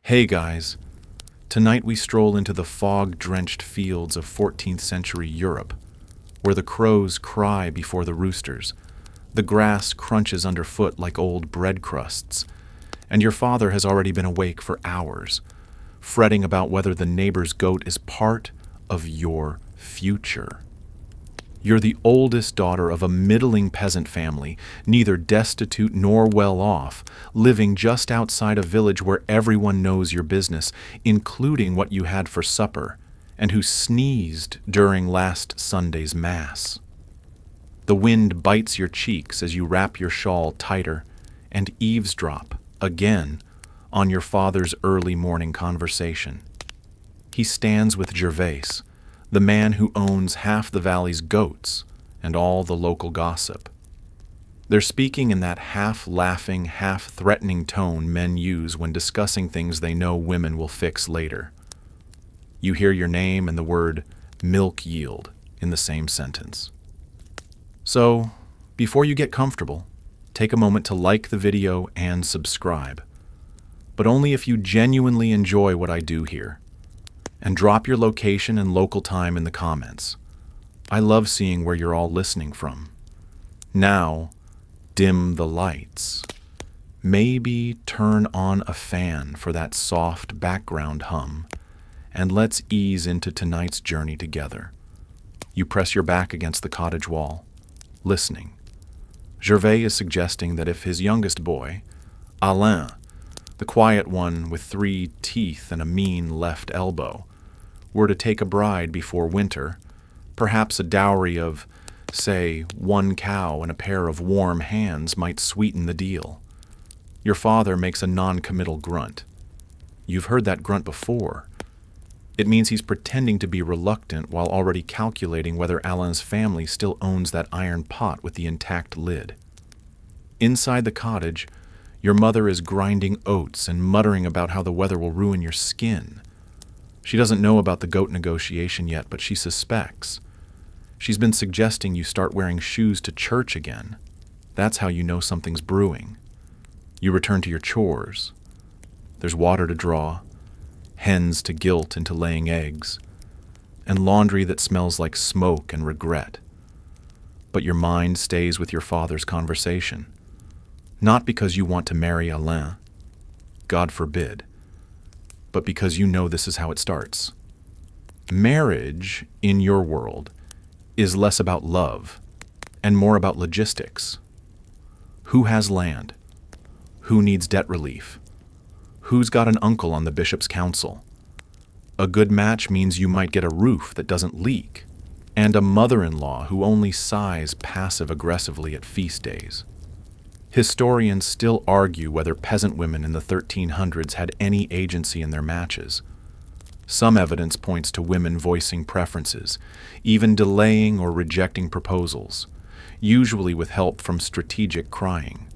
Hey guys, tonight we stroll into the fog-drenched fields of 14th century Europe, where the crows cry before the roosters, the grass crunches underfoot like old bread crusts, and your father has already been awake for hours, fretting about whether the neighbor's goat is part of your future. You're the oldest daughter of a middling peasant family, neither destitute nor well off, living just outside a village where everyone knows your business, including what you had for supper, and who sneezed during last Sunday's Mass. The wind bites your cheeks as you wrap your shawl tighter and eavesdrop, again, on your father's early morning conversation. He stands with Gervais, the man who owns half the valley's goats and all the local gossip. They're speaking in that half-laughing, half-threatening tone men use when discussing things they know women will fix later. You hear your name and the word milk yield in the same sentence. So, before you get comfortable, take a moment to like the video and subscribe. But only if you genuinely enjoy what I do here. And drop your location and local time in the comments. I love seeing where you're all listening from. Now, dim the lights. Maybe turn on a fan for that soft background hum, and let's ease into tonight's journey together. You press your back against the cottage wall, listening. Gervais is suggesting that if his youngest boy, Alain, the quiet one with 3 teeth and a mean left elbow, were to take a bride before winter, perhaps a dowry of, say, 1 cow and a pair of warm hands might sweeten the deal. Your father makes a non-committal grunt. You've heard that grunt before. It means he's pretending to be reluctant while already calculating whether Alain's family still owns that iron pot with the intact lid. Inside the cottage, your mother is grinding oats and muttering about how the weather will ruin your skin. She doesn't know about the goat negotiation yet, but she suspects. She's been suggesting you start wearing shoes to church again. That's how you know something's brewing. You return to your chores. There's water to draw, hens to gilt into laying eggs, and laundry that smells like smoke and regret. But your mind stays with your father's conversation. Not because you want to marry Alain, God forbid, but because you know this is how it starts. Marriage, in your world, is less about love and more about logistics. Who has land? Who needs debt relief? Who's got an uncle on the bishop's council? A good match means you might get a roof that doesn't leak, and a mother-in-law who only sighs passive-aggressively at feast days. Historians still argue whether peasant women in the 1300s had any agency in their matches. Some evidence points to women voicing preferences, even delaying or rejecting proposals, usually with help from strategic crying.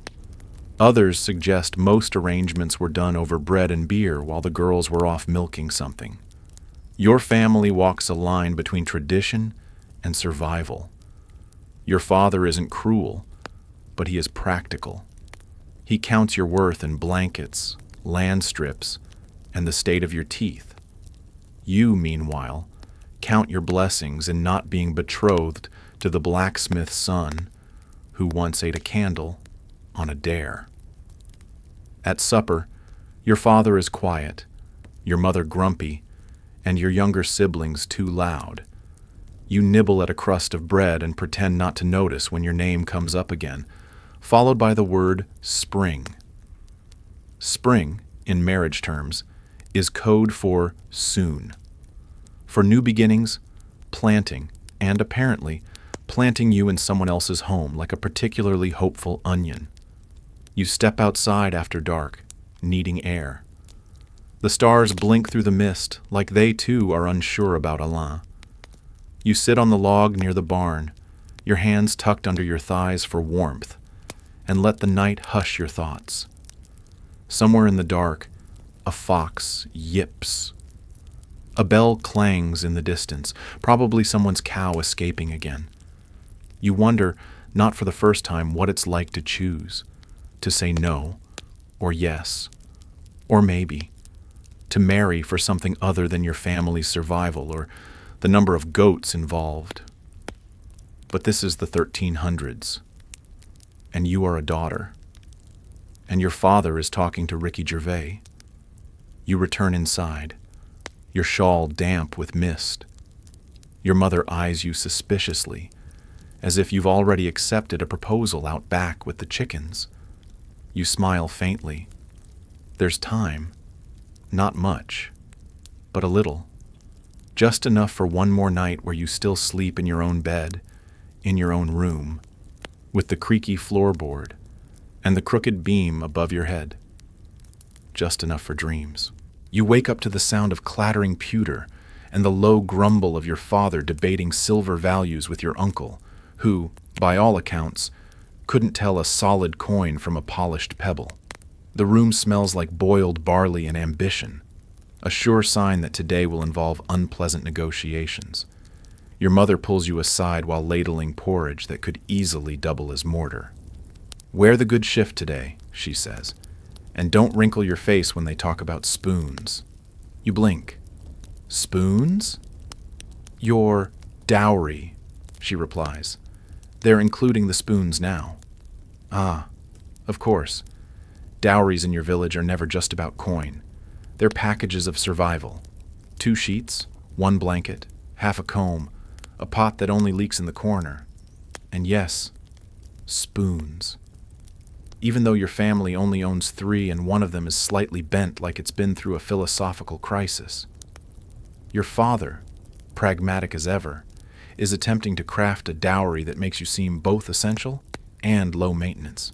Others suggest most arrangements were done over bread and beer while the girls were off milking something. Your family walks a line between tradition and survival. Your father isn't cruel, but he is practical. He counts your worth in blankets, land strips, and the state of your teeth. You, meanwhile, count your blessings in not being betrothed to the blacksmith's son who once ate a candle on a dare. At supper, your father is quiet, your mother grumpy, and your younger siblings too loud. You nibble at a crust of bread and pretend not to notice when your name comes up again, followed by the word spring. Spring, in marriage terms, is code for soon. For new beginnings, planting, and apparently, planting you in someone else's home like a particularly hopeful onion. You step outside after dark, needing air. The stars blink through the mist like they too are unsure about Alain. You sit on the log near the barn, your hands tucked under your thighs for warmth, and let the night hush your thoughts. Somewhere in the dark, a fox yips. A bell clangs in the distance, probably someone's cow escaping again. You wonder, not for the first time, what it's like to choose, to say no, or yes, or maybe, to marry for something other than your family's survival or the number of goats involved. But this is the 1300s, and you are a daughter, and your father is talking to Ricky Gervais. You return inside, your shawl damp with mist. Your mother eyes you suspiciously, as if you've already accepted a proposal out back with the chickens. You smile faintly. There's time. Not much, but a little. Just enough for one more night where you still sleep in your own bed, in your own room, with the creaky floorboard and the crooked beam above your head. Just enough for dreams. You wake up to the sound of clattering pewter and the low grumble of your father debating silver values with your uncle, who, by all accounts, couldn't tell a solid coin from a polished pebble. The room smells like boiled barley and ambition, a sure sign that today will involve unpleasant negotiations. Your mother pulls you aside while ladling porridge that could easily double as mortar. "Wear the good shift today," she says, "and don't wrinkle your face when they talk about spoons." You blink. "Spoons?" "Your dowry," she replies. "They're including the spoons now." "Ah, of course. Dowries in your village are never just about coin. They're packages of survival. 2 sheets, 1 blanket, half a comb, a pot that only leaks in the corner. And yes, spoons. Even though your family only owns 3 and one of them is slightly bent like it's been through a philosophical crisis. Your father, pragmatic as ever, is attempting to craft a dowry that makes you seem both essential and low maintenance.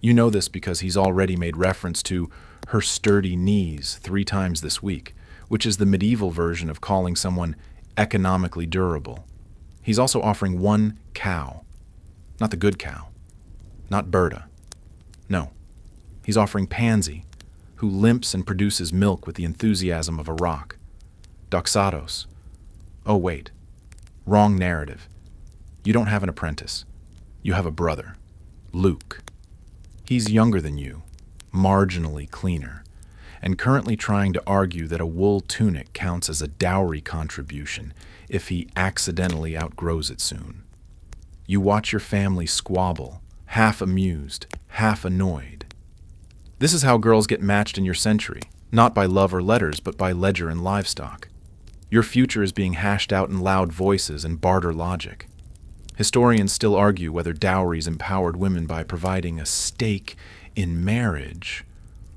You know this because he's already made reference to her sturdy knees 3 times this week, which is the medieval version of calling someone economically durable. He's also offering 1 cow. Not the good cow. Not Berta. No. He's offering Pansy, who limps and produces milk with the enthusiasm of a rock. Doxados. Oh, wait. Wrong narrative. You don't have an apprentice. You have a brother. Luke. He's younger than you, marginally cleaner, and currently trying to argue that a wool tunic counts as a dowry contribution if he accidentally outgrows it soon. You watch your family squabble, half amused, half annoyed. This is how girls get matched in your century, not by love or letters, but by ledger and livestock. Your future is being hashed out in loud voices and barter logic. Historians still argue whether dowries empowered women by providing a stake in marriage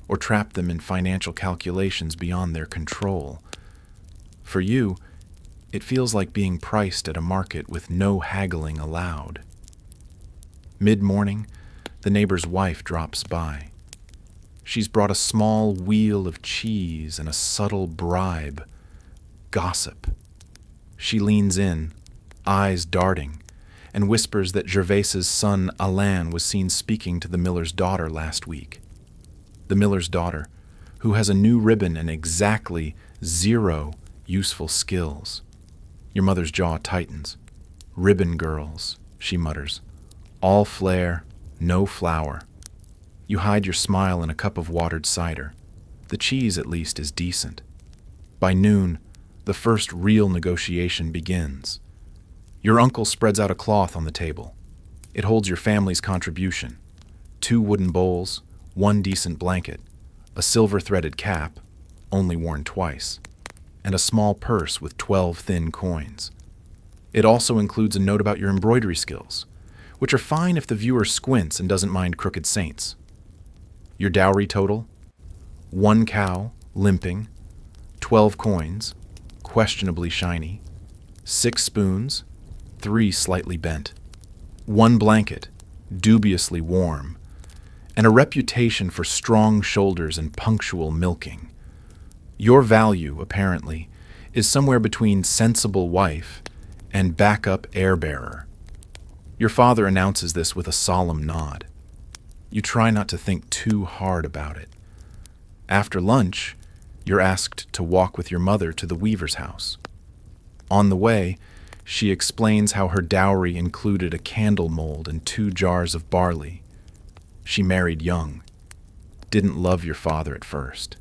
or trapped them in financial calculations beyond their control. For you, it feels like being priced at a market with no haggling allowed. Mid-morning, the neighbor's wife drops by. She's brought a small wheel of cheese and a subtle bribe. Gossip. She leans in, eyes darting, and whispers that Gervais's son Alain was seen speaking to the miller's daughter last week. The miller's daughter, who has a new ribbon and exactly 0 useful skills. Your mother's jaw tightens. "Ribbon girls," she mutters. "All flair, no flour." You hide your smile in a cup of watered cider. The cheese, at least, is decent. By noon, the first real negotiation begins. Your uncle spreads out a cloth on the table. It holds your family's contribution: 2 wooden bowls, 1 decent blanket, a silver-threaded cap, only worn twice, and a small purse with 12 thin coins. It also includes a note about your embroidery skills, which are fine if the viewer squints and doesn't mind crooked saints. Your dowry total: 1 cow, limping, 12 coins, questionably shiny, 6 spoons, 3 slightly bent, 1 blanket, dubiously warm, and a reputation for strong shoulders and punctual milking. Your value, apparently, is somewhere between sensible wife and backup heir-bearer. Your father announces this with a solemn nod. You try not to think too hard about it. After lunch, you're asked to walk with your mother to the weaver's house. On the way, she explains how her dowry included a candle mold and 2 jars of barley. She married young. Didn't love your father at first.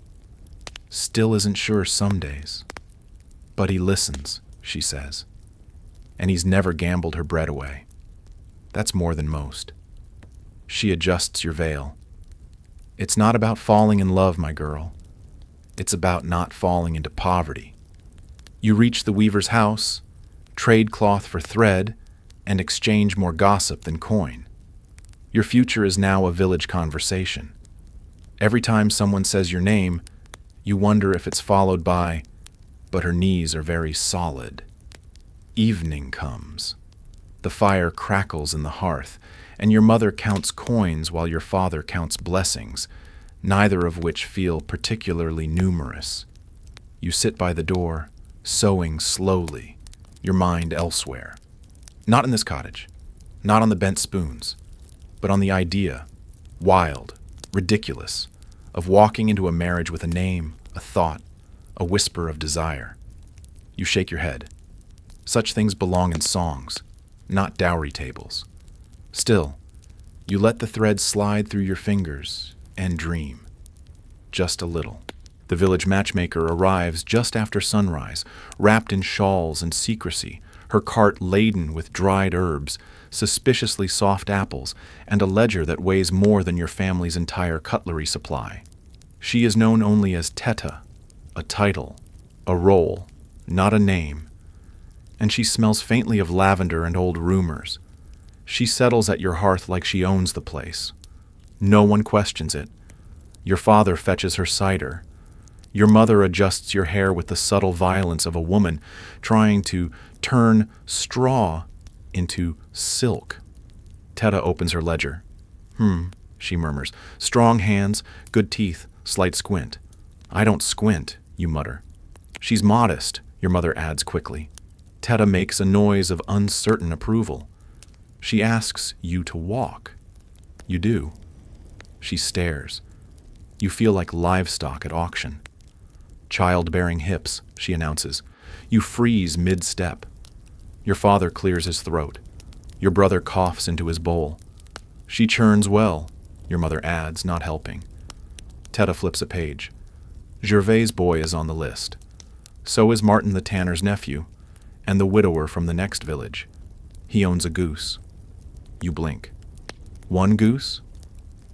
Still isn't sure some days. But he listens, she says. And he's never gambled her bread away. That's more than most. She adjusts your veil. It's not about falling in love, my girl. It's about not falling into poverty. You reach the weaver's house, trade cloth for thread, and exchange more gossip than coin. Your future is now a village conversation. Every time someone says your name, you wonder if it's followed by, but her knees are very solid. Evening comes. The fire crackles in the hearth, and your mother counts coins while your father counts blessings, neither of which feel particularly numerous. You sit by the door, sewing slowly, your mind elsewhere. Not in this cottage, not on the bent spoons, but on the idea, wild, ridiculous, of walking into a marriage with a name, a thought, a whisper of desire. You shake your head. Such things belong in songs, not dowry tables. Still, you let the thread slide through your fingers and dream. Just a little. The village matchmaker arrives just after sunrise, wrapped in shawls and secrecy, her cart laden with dried herbs, suspiciously soft apples, and a ledger that weighs more than your family's entire cutlery supply. She is known only as Teta, a title, a role, not a name, and she smells faintly of lavender and old rumors. She settles at your hearth like she owns the place. No one questions it. Your father fetches her cider. Your mother adjusts your hair with the subtle violence of a woman trying to turn straw into silk. Teta opens her ledger. She murmurs. Strong hands, good teeth, slight squint. I don't squint, you mutter. She's modest, your mother adds quickly. Teta makes a noise of uncertain approval. She asks you to walk. You do. She stares. You feel like livestock at auction. Childbearing hips, she announces. You freeze mid-step. Your father clears his throat. Your brother coughs into his bowl. She churns well, your mother adds, not helping. Teta flips a page. Gervais' boy is on the list. So is Martin the tanner's nephew, and the widower from the next village. He owns a goose. You blink. One goose?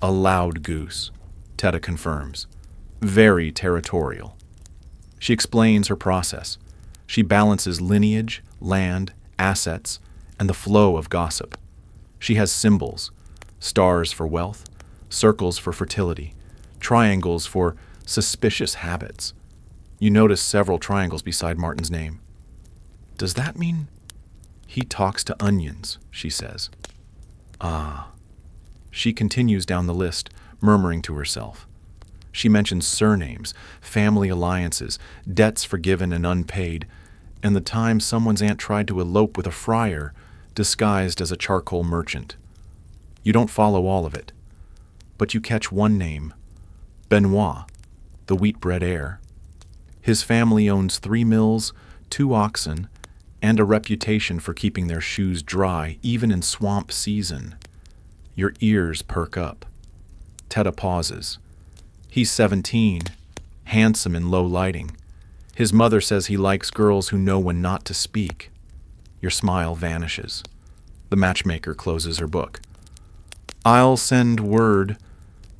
A loud goose, Teta confirms. Very territorial. She explains her process. She balances lineage, land, assets, and the flow of gossip. She has symbols, stars for wealth, circles for fertility, triangles for suspicious habits. You notice several triangles beside Martin's name. Does that mean he talks to onions, she says. Ah. She continues down the list, murmuring to herself. She mentions surnames, family alliances, debts forgiven and unpaid, and the time someone's aunt tried to elope with a friar disguised as a charcoal merchant. You don't follow all of it, but you catch one name, Benoit, the Wheatbread heir. His family owns 3 mills, 2 oxen, and a reputation for keeping their shoes dry even in swamp season. Your ears perk up. Teta pauses. He's 17, handsome in low lighting. His mother says he likes girls who know when not to speak. Your smile vanishes. The matchmaker closes her book. I'll send word.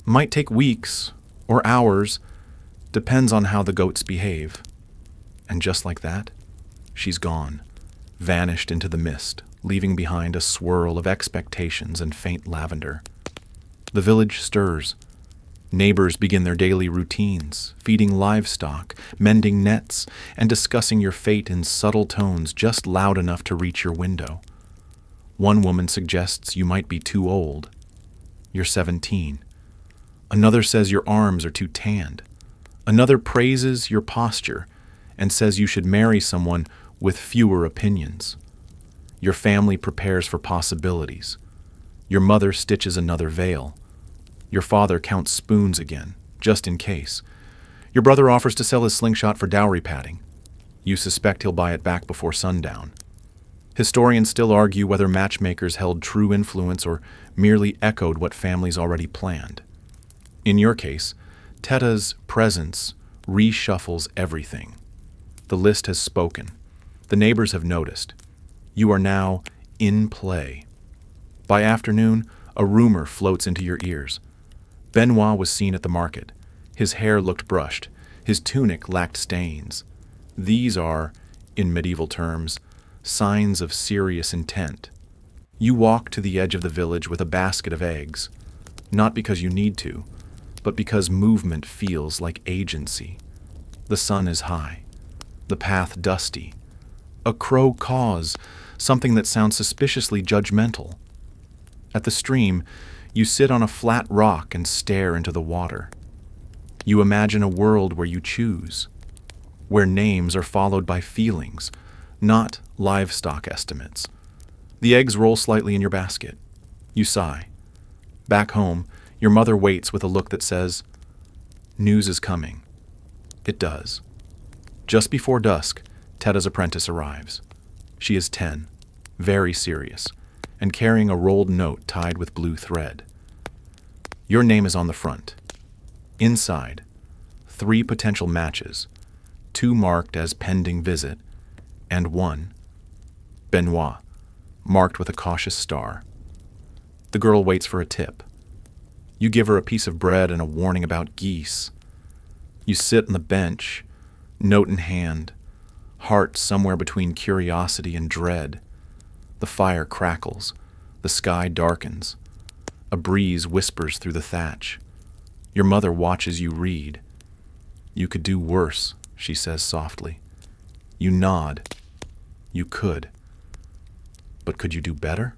Might take weeks or hours. Depends on how the goats behave. And just like that, she's gone, vanished into the mist, leaving behind a swirl of expectations and faint lavender. The village stirs. Neighbors begin their daily routines, feeding livestock, mending nets, and discussing your fate in subtle tones just loud enough to reach your window. One woman suggests you might be too old. You're 17. Another says your arms are too tanned. Another praises your posture and says you should marry someone with fewer opinions. Your family prepares for possibilities. Your mother stitches another veil. Your father counts spoons again, just in case. Your brother offers to sell his slingshot for dowry padding. You suspect he'll buy it back before sundown. Historians still argue whether matchmakers held true influence or merely echoed what families already planned. In your case, Teta's presence reshuffles everything. The list has spoken. The neighbors have noticed. You are now in play. By afternoon, a rumor floats into your ears. Benoit was seen at the market. His hair looked brushed. His tunic lacked stains. These are, in medieval terms, signs of serious intent. You walk to the edge of the village with a basket of eggs, not because you need to, but because movement feels like agency. The sun is high, the path dusty. A crow caws, something that sounds suspiciously judgmental. At the stream, you sit on a flat rock and stare into the water. You imagine a world where you choose, where names are followed by feelings, not livestock estimates. The eggs roll slightly in your basket. You sigh. Back home, your mother waits with a look that says, "News is coming." It does. Just before dusk, Tetta's apprentice arrives. She is 10, very serious, and carrying a rolled note tied with blue thread. Your name is on the front. Inside, 3 potential matches, 2 marked as pending visit, and 1, Benoit, marked with a cautious star. The girl waits for a tip. You give her a piece of bread and a warning about geese. You sit on the bench, note in hand, heart somewhere between curiosity and dread. The fire crackles. The sky darkens. A breeze whispers through the thatch. Your mother watches you read. "You could do worse," she says softly. You nod. You could. But could you do better?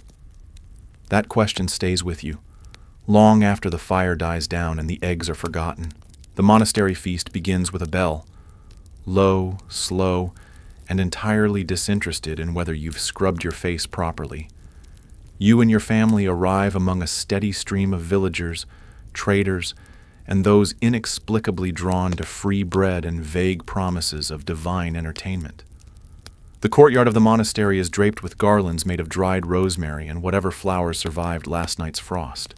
That question stays with you, long after the fire dies down and the eggs are forgotten. The monastery feast begins with a bell, low, slow, and entirely disinterested in whether you've scrubbed your face properly. You and your family arrive among a steady stream of villagers, traders, and those inexplicably drawn to free bread and vague promises of divine entertainment. The courtyard of the monastery is draped with garlands made of dried rosemary and whatever flowers survived last night's frost.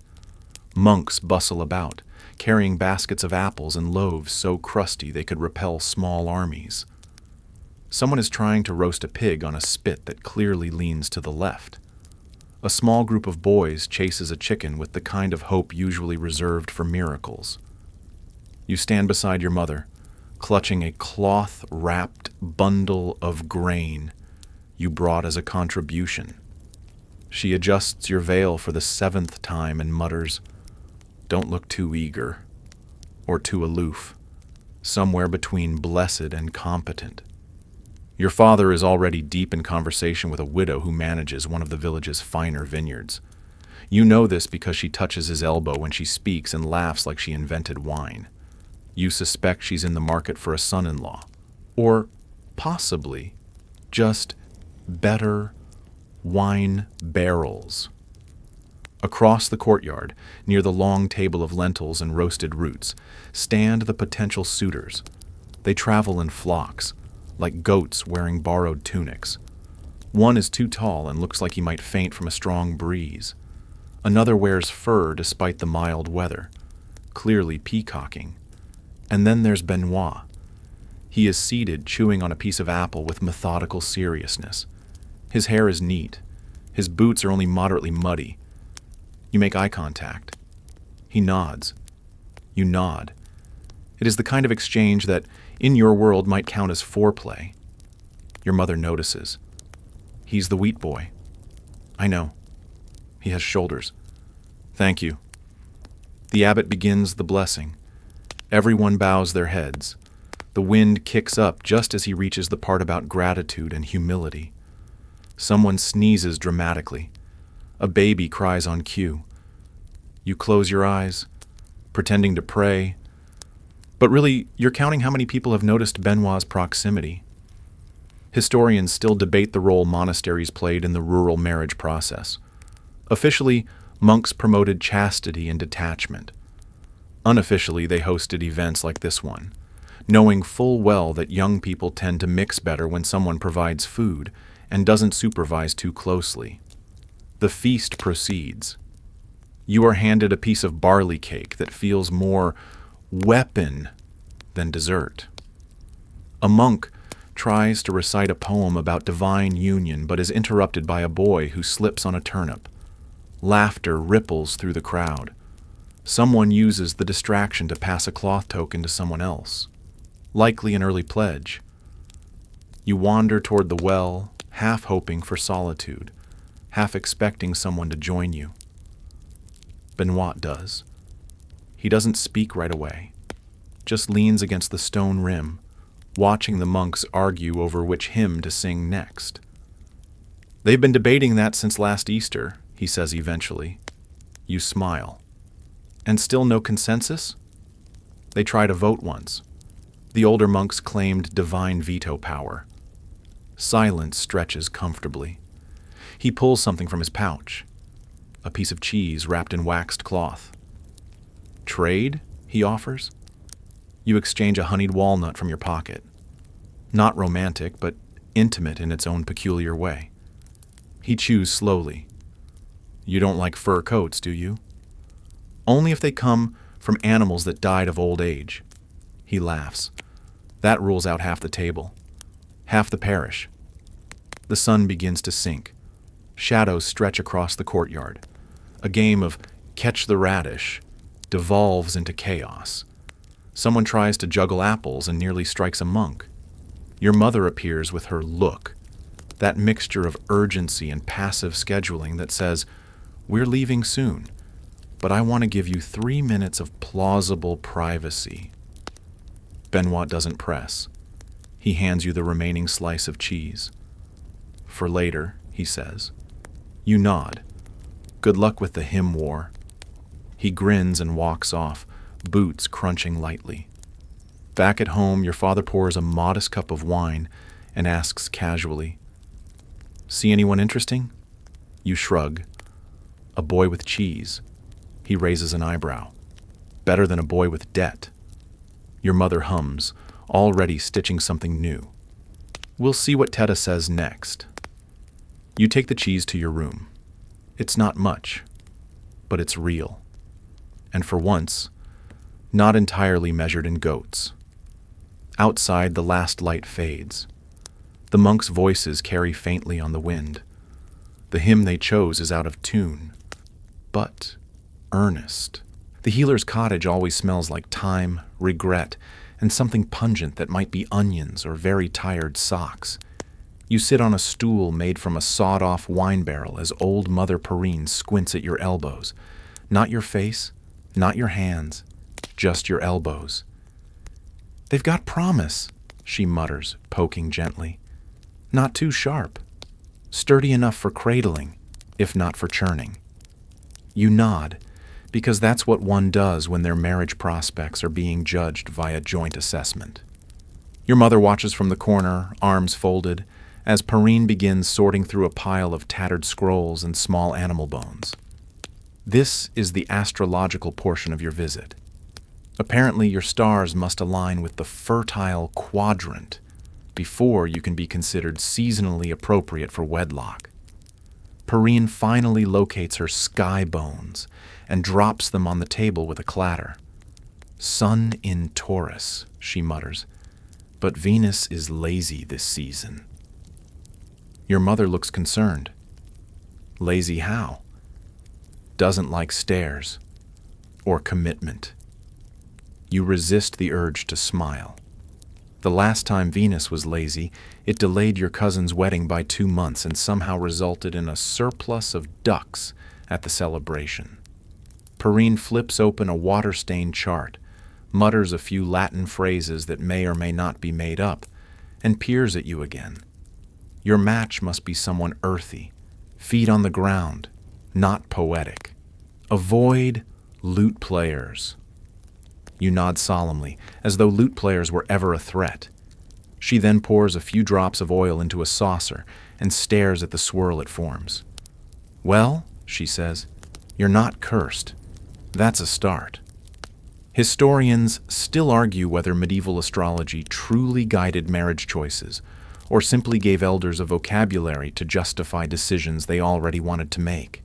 Monks bustle about, carrying baskets of apples and loaves so crusty they could repel small armies. Someone is trying to roast a pig on a spit that clearly leans to the left. A small group of boys chases a chicken with the kind of hope usually reserved for miracles. You stand beside your mother, clutching a cloth-wrapped bundle of grain you brought as a contribution. She adjusts your veil for the 7th time and mutters, "Don't look too eager, or too aloof, somewhere between blessed and competent." Your father is already deep in conversation with a widow who manages one of the village's finer vineyards. You know this because she touches his elbow when she speaks and laughs like she invented wine. You suspect she's in the market for a son-in-law, or possibly just better wine barrels. Across the courtyard, near the long table of lentils and roasted roots, stand the potential suitors. They travel in flocks, like goats wearing borrowed tunics. One is too tall and looks like he might faint from a strong breeze. Another wears fur despite the mild weather, clearly peacocking. And then there's Benoit. He is seated, chewing on a piece of apple with methodical seriousness. His hair is neat. His boots are only moderately muddy. You make eye contact. He nods. You nod. It is the kind of exchange that, in your world, might count as foreplay. Your mother notices. "He's the wheat boy." "I know. He has shoulders." "Thank you." The abbot begins the blessing. Everyone bows their heads. The wind kicks up just as he reaches the part about gratitude and humility. Someone sneezes dramatically. A baby cries on cue. You close your eyes, pretending to pray. But really, you're counting how many people have noticed Benoit's proximity. Historians still debate the role monasteries played in the rural marriage process. Officially, monks promoted chastity and detachment. Unofficially, they hosted events like this one, knowing full well that young people tend to mix better when someone provides food and doesn't supervise too closely. The feast proceeds. You are handed a piece of barley cake that feels more weapon than dessert. A monk tries to recite a poem about divine union but is interrupted by a boy who slips on a turnip. Laughter ripples through the crowd. Someone uses the distraction to pass a cloth token to someone else, likely an early pledge. You wander toward the well, half hoping for solitude, half expecting someone to join you. Benoit does. He doesn't speak right away, just leans against the stone rim, watching the monks argue over which hymn to sing next. "They've been debating that since last Easter," he says eventually. You smile. "And still no consensus?" "They tried a vote once. The older monks claimed divine veto power." Silence stretches comfortably. He pulls something from his pouch, a piece of cheese wrapped in waxed cloth. "Trade?" he offers. You exchange a honeyed walnut from your pocket. Not romantic, but intimate in its own peculiar way. He chews slowly. "You don't like fur coats, do you?" "Only if they come from animals that died of old age." He laughs. "That rules out half the table. Half the parish." The sun begins to sink. Shadows stretch across the courtyard. A game of catch the radish devolves into chaos. Someone tries to juggle apples and nearly strikes a monk. Your mother appears with her look, that mixture of urgency and passive scheduling that says, "We're leaving soon, but I want to give you 3 minutes of plausible privacy." Benoit doesn't press. He hands you the remaining slice of cheese. "For later," he says. You nod. "Good luck with the hymn war." He grins and walks off, boots crunching lightly. Back at home, your father pours a modest cup of wine and asks casually, "See anyone interesting?" You shrug. "A boy with cheese." He raises an eyebrow. "Better than a boy with debt." Your mother hums, already stitching something new. "We'll see what Teta says next." You take the cheese to your room. It's not much, but it's real. And for once, not entirely measured in goats. Outside, the last light fades. The monks' voices carry faintly on the wind. The hymn they chose is out of tune, but earnest. The healer's cottage always smells like time, regret, and something pungent that might be onions or very tired socks. You sit on a stool made from a sawed-off wine barrel as old Mother Perrine squints at your elbows. Not your face, not your hands, just your elbows. "They've got promise," she mutters, poking gently. "Not too sharp. Sturdy enough for cradling, if not for churning." You nod, because that's what one does when their marriage prospects are being judged via joint assessment. Your mother watches from the corner, arms folded, as Perrine begins sorting through a pile of tattered scrolls and small animal bones. This is the astrological portion of your visit. Apparently, your stars must align with the fertile quadrant before you can be considered seasonally appropriate for wedlock. Perrine finally locates her sky bones and drops them on the table with a clatter. "Sun in Taurus," she mutters, "but Venus is lazy this season." Your mother looks concerned. "Lazy how?" "Doesn't like stairs or commitment." You resist the urge to smile. The last time Venus was lazy, it delayed your cousin's wedding by 2 months and somehow resulted in a surplus of ducks at the celebration. Perrine flips open a water-stained chart, mutters a few Latin phrases that may or may not be made up, and peers at you again. Your match must be someone earthy, feet on the ground, not poetic. Avoid lute players. You nod solemnly, as though lute players were ever a threat. She then pours a few drops of oil into a saucer and stares at the swirl it forms. "Well," she says, "you're not cursed. That's a start." Historians still argue whether medieval astrology truly guided marriage choices, or simply gave elders a vocabulary to justify decisions they already wanted to make.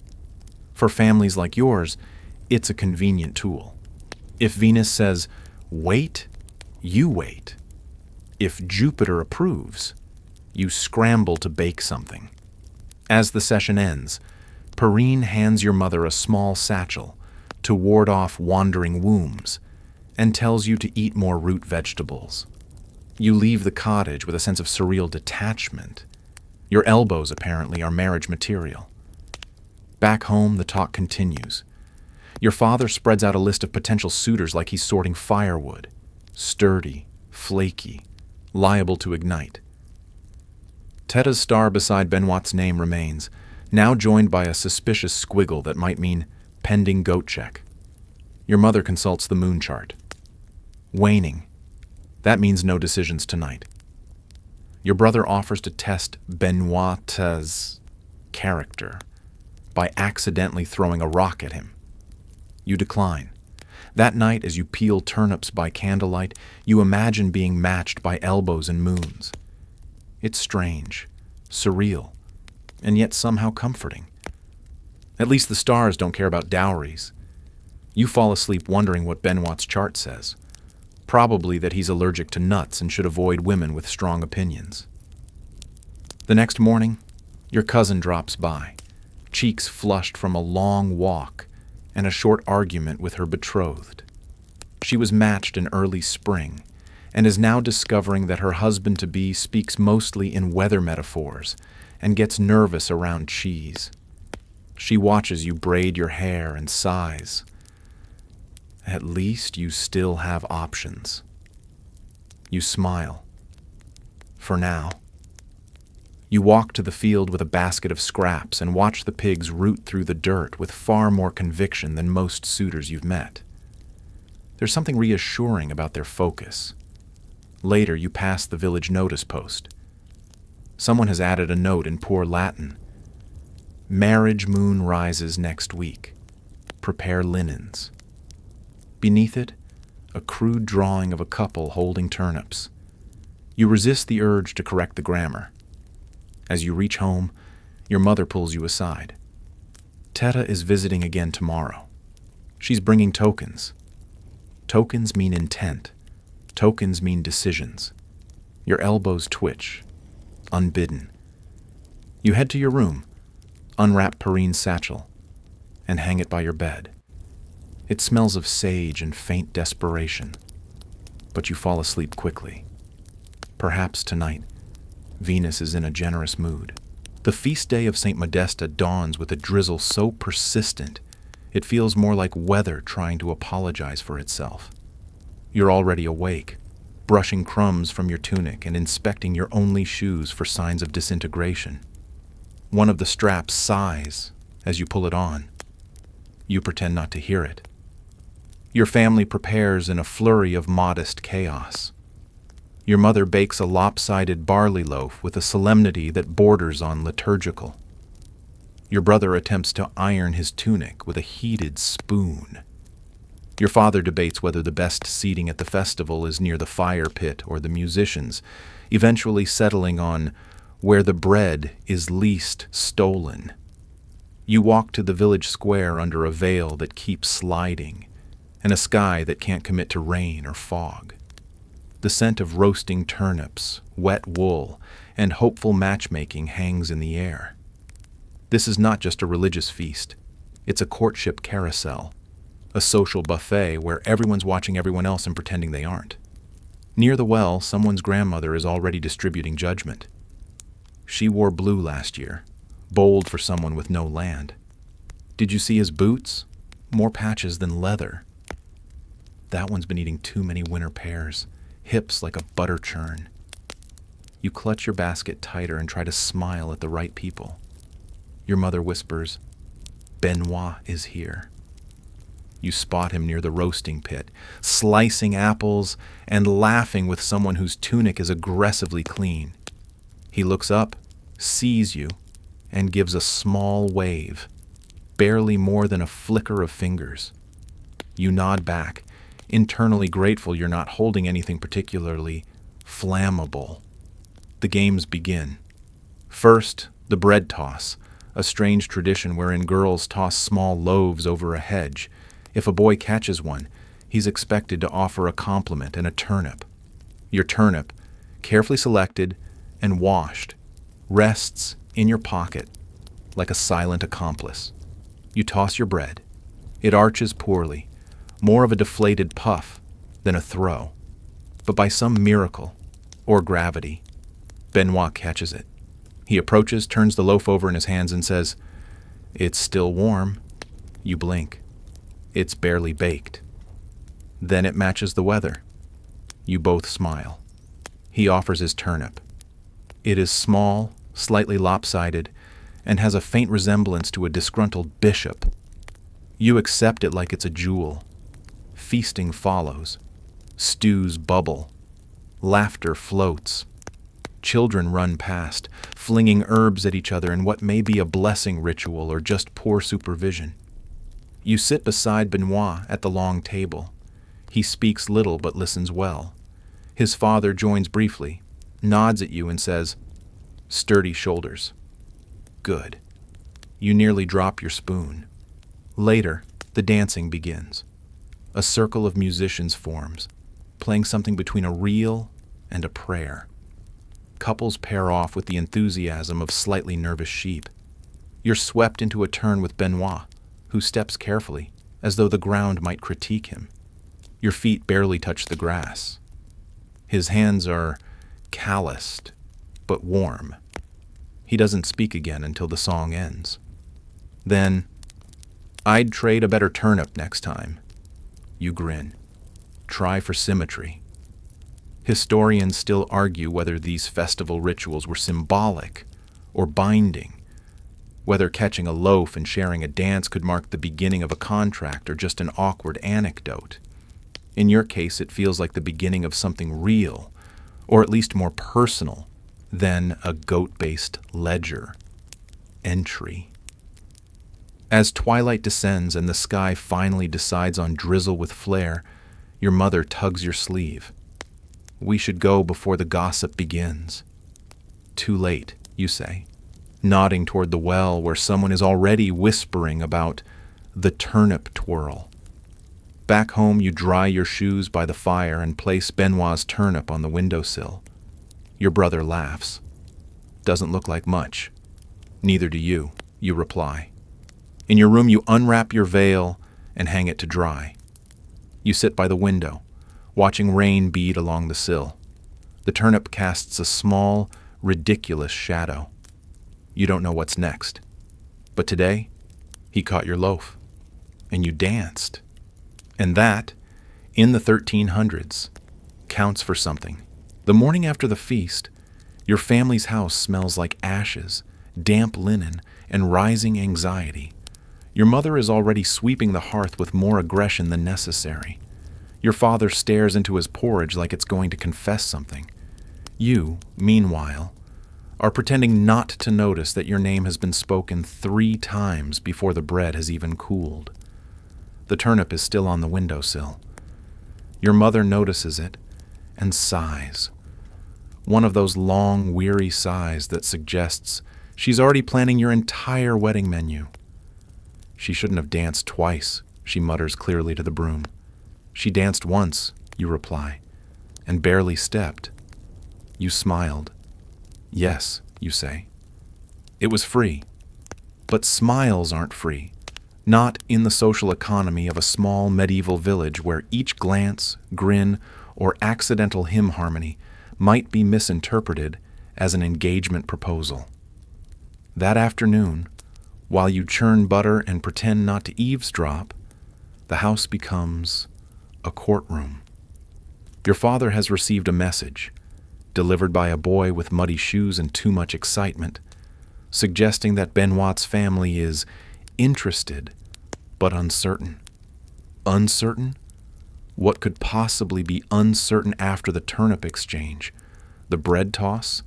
For families like yours, it's a convenient tool. If Venus says, "Wait," you wait. If Jupiter approves, you scramble to bake something. As the session ends, Perrine hands your mother a small satchel to ward off wandering wombs and tells you to eat more root vegetables. You leave the cottage with a sense of surreal detachment. Your elbows, apparently, are marriage material. Back home, the talk continues. Your father spreads out a list of potential suitors like he's sorting firewood. Sturdy, flaky, liable to ignite. Teta's star beside Benoit's name remains, now joined by a suspicious squiggle that might mean pending goat check. Your mother consults the moon chart. Waning. That means no decisions tonight. Your brother offers to test Benoit's character by accidentally throwing a rock at him. You decline. That night, as you peel turnips by candlelight, you imagine being matched by elbows and moons. It's strange, surreal, and yet somehow comforting. At least the stars don't care about dowries. You fall asleep wondering what Benoit's chart says. Probably that he's allergic to nuts and should avoid women with strong opinions. The next morning, your cousin drops by, cheeks flushed from a long walk and a short argument with her betrothed. She was matched in early spring and is now discovering that her husband-to-be speaks mostly in weather metaphors and gets nervous around cheese. She watches you braid your hair and sighs. At least you still have options. You smile. For now. You walk to the field with a basket of scraps and watch the pigs root through the dirt with far more conviction than most suitors you've met. There's something reassuring about their focus. Later, you pass the village notice post. Someone has added a note in poor Latin. Marriage moon rises next week. Prepare linens. Beneath it, a crude drawing of a couple holding turnips. You resist the urge to correct the grammar. As you reach home, your mother pulls you aside. Teta is visiting again tomorrow. She's bringing tokens. Tokens mean intent. Tokens mean decisions. Your elbows twitch, unbidden. You head to your room, unwrap Perrine's satchel, and hang it by your bed. It smells of sage and faint desperation, but you fall asleep quickly. Perhaps tonight, Venus is in a generous mood. The feast day of St. Modesta dawns with a drizzle so persistent, it feels more like weather trying to apologize for itself. You're already awake, brushing crumbs from your tunic and inspecting your only shoes for signs of disintegration. One of the straps sighs as you pull it on. You pretend not to hear it. Your family prepares in a flurry of modest chaos. Your mother bakes a lopsided barley loaf with a solemnity that borders on liturgical. Your brother attempts to iron his tunic with a heated spoon. Your father debates whether the best seating at the festival is near the fire pit or the musicians, eventually settling on where the bread is least stolen. You walk to the village square under a veil that keeps sliding, and a sky that can't commit to rain or fog. The scent of roasting turnips, wet wool, and hopeful matchmaking hangs in the air. This is not just a religious feast. It's a courtship carousel, a social buffet where everyone's watching everyone else and pretending they aren't. Near the well, someone's grandmother is already distributing judgment. She wore blue last year, bold for someone with no land. Did you see his boots? More patches than leather. That one's been eating too many winter pears. Hips like a butter churn. You clutch your basket tighter and try to smile at the right people. Your mother whispers, Benoit is here. You spot him near the roasting pit, slicing apples and laughing with someone whose tunic is aggressively clean. He looks up, sees you, and gives a small wave, barely more than a flicker of fingers. You nod back, internally grateful you're not holding anything particularly flammable. The games begin. First, the bread toss, a strange tradition wherein girls toss small loaves over a hedge. If a boy catches one, he's expected to offer a compliment and a turnip. Your turnip, carefully selected and washed, rests in your pocket like a silent accomplice. You toss your bread. It arches poorly, more of a deflated puff than a throw. But by some miracle, or gravity, Benoit catches it. He approaches, turns the loaf over in his hands and says, "It's still warm." You blink. It's barely baked. Then it matches the weather. You both smile. He offers his turnip. It is small, slightly lopsided, and has a faint resemblance to a disgruntled bishop. You accept it like it's a jewel. Feasting follows. Stews bubble. Laughter floats. Children run past, flinging herbs at each other in what may be a blessing ritual or just poor supervision. You sit beside Benoit at the long table. He speaks little but listens well. His father joins briefly, nods at you and says, "Sturdy shoulders." Good. You nearly drop your spoon. Later, the dancing begins. A circle of musicians forms, playing something between a reel and a prayer. Couples pair off with the enthusiasm of slightly nervous sheep. You're swept into a turn with Benoit, who steps carefully, as though the ground might critique him. Your feet barely touch the grass. His hands are calloused, but warm. He doesn't speak again until the song ends. Then, "I'd trade a better turnip next time." You grin. Try for symmetry. Historians still argue whether these festival rituals were symbolic or binding, whether catching a loaf and sharing a dance could mark the beginning of a contract or just an awkward anecdote. In your case, it feels like the beginning of something real, or at least more personal than a goat-based ledger entry. As twilight descends and the sky finally decides on drizzle with flare, your mother tugs your sleeve. "We should go before the gossip begins." "Too late," you say, nodding toward the well where someone is already whispering about the turnip twirl. Back home, you dry your shoes by the fire and place Benoit's turnip on the windowsill. Your brother laughs. "Doesn't look like much." "Neither do you," you reply. In your room, you unwrap your veil and hang it to dry. You sit by the window, watching rain bead along the sill. The turnip casts a small, ridiculous shadow. You don't know what's next. But today, he caught your loaf, and you danced. And that, in the 1300s, counts for something. The morning after the feast, your family's house smells like ashes, damp linen, and rising anxiety. Your mother is already sweeping the hearth with more aggression than necessary. Your father stares into his porridge like it's going to confess something. You, meanwhile, are pretending not to notice that your name has been spoken 3 times before the bread has even cooled. The turnip is still on the windowsill. Your mother notices it and sighs. One of those long, weary sighs that suggests she's already planning your entire wedding menu. "She shouldn't have danced twice," she mutters clearly to the broom. "She danced once," you reply, "and barely stepped." You smiled. "Yes," you say. "It was free." But smiles aren't free. Not in the social economy of a small medieval village where each glance, grin, or accidental hymn harmony might be misinterpreted as an engagement proposal. That afternoon, while you churn butter and pretend not to eavesdrop, the house becomes a courtroom. Your father has received a message, delivered by a boy with muddy shoes and too much excitement, suggesting that Benoit's family is interested but uncertain. Uncertain? What could possibly be uncertain after the turnip exchange, the bread toss,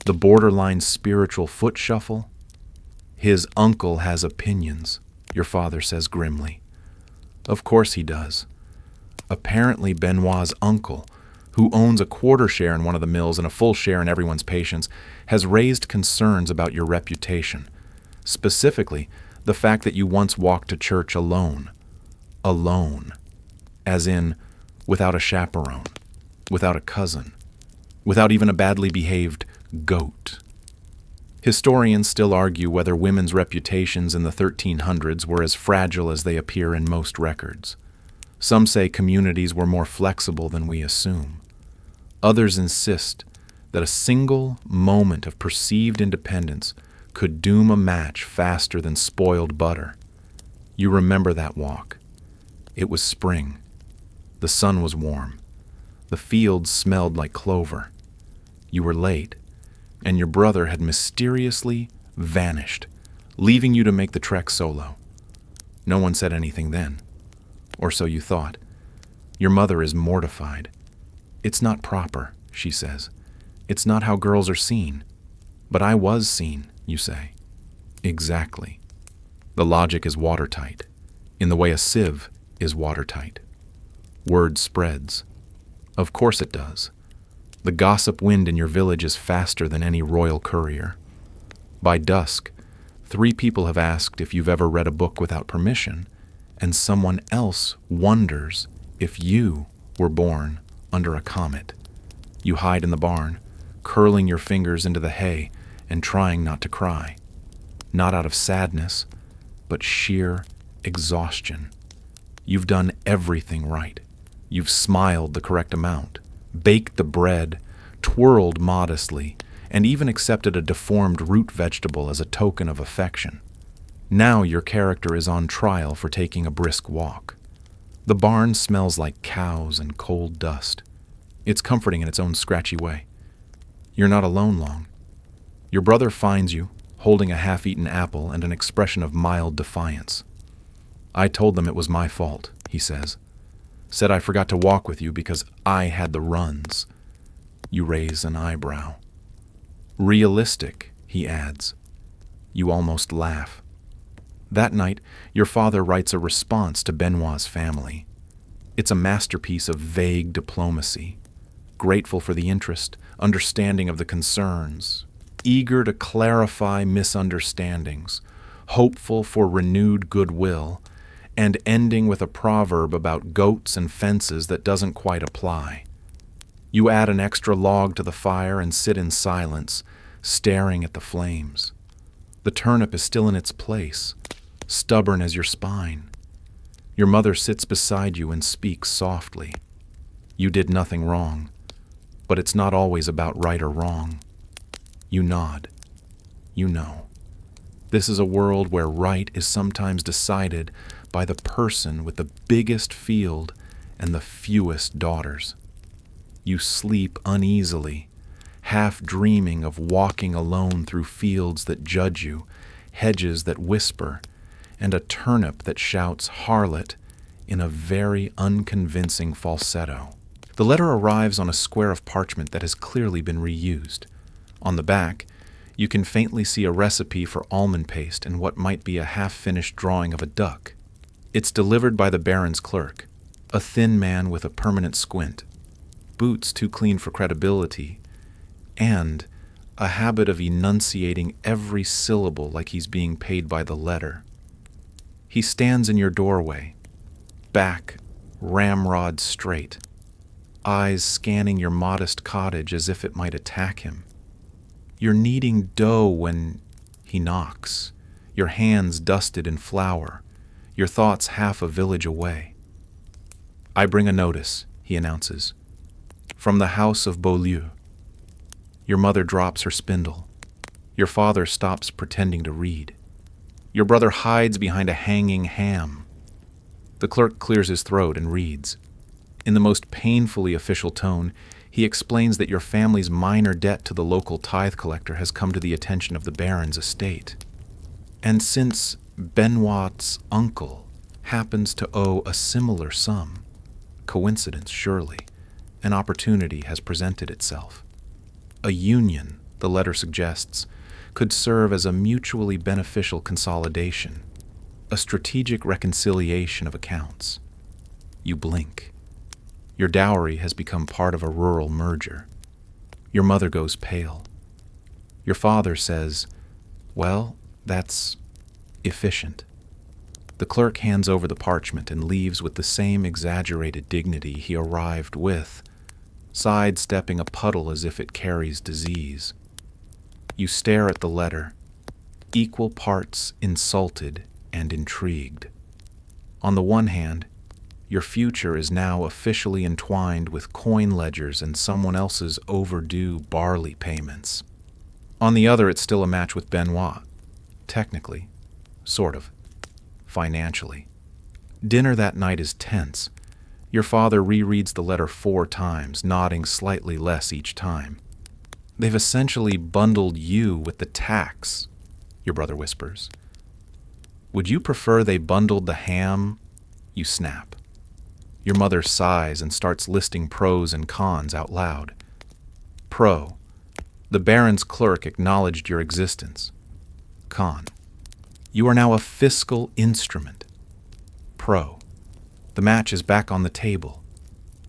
the borderline spiritual foot shuffle? "His uncle has opinions," your father says grimly. Of course he does. Apparently Benoit's uncle, who owns a quarter share in one of the mills and a full share in everyone's patients, has raised concerns about your reputation. Specifically, the fact that you once walked to church alone. Alone. As in, without a chaperone, without a cousin, without even a badly behaved goat. Historians still argue whether women's reputations in the 1300s were as fragile as they appear in most records. Some say communities were more flexible than we assume. Others insist that a single moment of perceived independence could doom a match faster than spoiled butter. You remember that walk. It was spring. The sun was warm. The fields smelled like clover. You were late, and your brother had mysteriously vanished, leaving you to make the trek solo. No one said anything then, or so you thought. Your mother is mortified. It's not proper, she says. It's not how girls are seen. But I was seen, you say. Exactly. The logic is watertight, in the way a sieve is watertight. Word spreads. Of course it does. The gossip wind in your village is faster than any royal courier. By dusk, 3 people have asked if you've ever read a book without permission, and someone else wonders if you were born under a comet. You hide in the barn, curling your fingers into the hay and trying not to cry. Not out of sadness, but sheer exhaustion. You've done everything right. You've smiled the correct amount, baked the bread, twirled modestly, and even accepted a deformed root vegetable as a token of affection. Now your character is on trial for taking a brisk walk. The barn smells like cows and cold dust. It's comforting in its own scratchy way. You're not alone long. Your brother finds you, holding a half-eaten apple and an expression of mild defiance. I told them it was my fault, he says. Said I forgot to walk with you because I had the runs. You raise an eyebrow. Realistic, he adds. You almost laugh. That night, your father writes a response to Benoit's family. It's a masterpiece of vague diplomacy, grateful for the interest, understanding of the concerns, eager to clarify misunderstandings, hopeful for renewed goodwill, and ending with a proverb about goats and fences that doesn't quite apply. You add an extra log to the fire and sit in silence, staring at the flames. The turnip is still in its place, stubborn as your spine. Your mother sits beside you and speaks softly. You did nothing wrong, but it's not always about right or wrong. You nod. You know. This is a world where right is sometimes decided by the person with the biggest field and the fewest daughters. You sleep uneasily, half dreaming of walking alone through fields that judge you, hedges that whisper, and a turnip that shouts harlot in a very unconvincing falsetto. The letter arrives on a square of parchment that has clearly been reused. On the back, you can faintly see a recipe for almond paste and what might be a half-finished drawing of a duck. It's delivered by the Baron's clerk, a thin man with a permanent squint, boots too clean for credibility, and a habit of enunciating every syllable like he's being paid by the letter. He stands in your doorway, back ramrod straight, eyes scanning your modest cottage as if it might attack him. You're kneading dough when he knocks, your hands dusted in flour, your thoughts half a village away. I bring a notice, he announces, from the house of Beaulieu. Your mother drops her spindle. Your father stops pretending to read. Your brother hides behind a hanging ham. The clerk clears his throat and reads. In the most painfully official tone, he explains that your family's minor debt to the local tithe collector has come to the attention of the Baron's estate. And since Benoit's uncle happens to owe a similar sum, coincidence surely, an opportunity has presented itself. A union, the letter suggests, could serve as a mutually beneficial consolidation, a strategic reconciliation of accounts. You blink. Your dowry has become part of a rural merger. Your mother goes pale. Your father says, well, that's efficient. The clerk hands over the parchment and leaves with the same exaggerated dignity he arrived with. sidestepping a puddle as if it carries disease. You stare at the letter, equal parts insulted and intrigued. On the one hand, your future is now officially entwined with coin ledgers and someone else's overdue barley payments. On the other, it's still a match with Benoit. Technically. Sort of. Financially. Dinner that night is tense. Your father rereads the letter 4 times, nodding slightly less each time. They've essentially bundled you with the tax, your brother whispers. Would you prefer they bundled the ham? You snap. Your mother sighs and starts listing pros and cons out loud. Pro. The Baron's clerk acknowledged your existence. Con. You are now a fiscal instrument. Pro. The match is back on the table.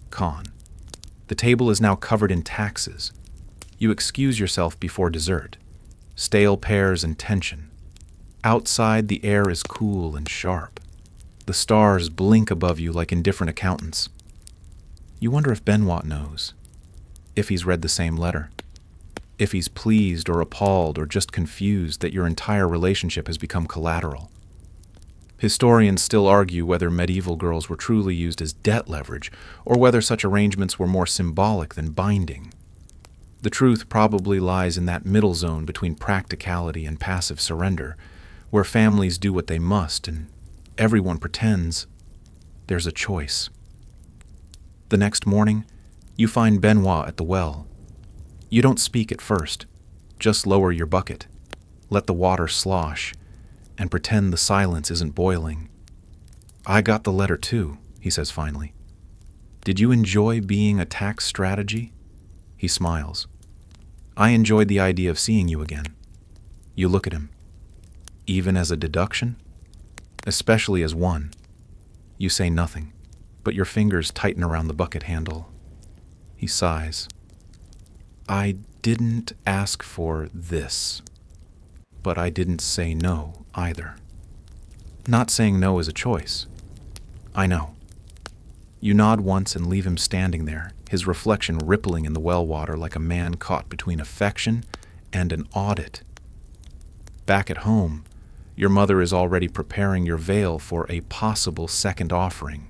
Con. The table is now covered in taxes. You excuse yourself before dessert. Stale pears and tension. Outside, the air is cool and sharp. The stars blink above you like indifferent accountants. You wonder if Benoit knows. If he's read the same letter. If he's pleased or appalled or just confused that your entire relationship has become collateral. Historians still argue whether medieval girls were truly used as debt leverage or whether such arrangements were more symbolic than binding. The truth probably lies in that middle zone between practicality and passive surrender, where families do what they must and everyone pretends there's a choice. The next morning, you find Benoit at the well. You don't speak at first, just lower your bucket, let the water slosh, and pretend the silence isn't boiling. I got the letter too, he says finally. Did you enjoy being a tax strategy? He smiles. I enjoyed the idea of seeing you again. You look at him. Even as a deduction? Especially as one. You say nothing, but your fingers tighten around the bucket handle. He sighs. I didn't ask for this, but I didn't say no either. Not saying no is a choice. I know. You nod once and leave him standing there, his reflection rippling in the well water like a man caught between affection and an audit. Back at home, your mother is already preparing your veil for a possible second offering.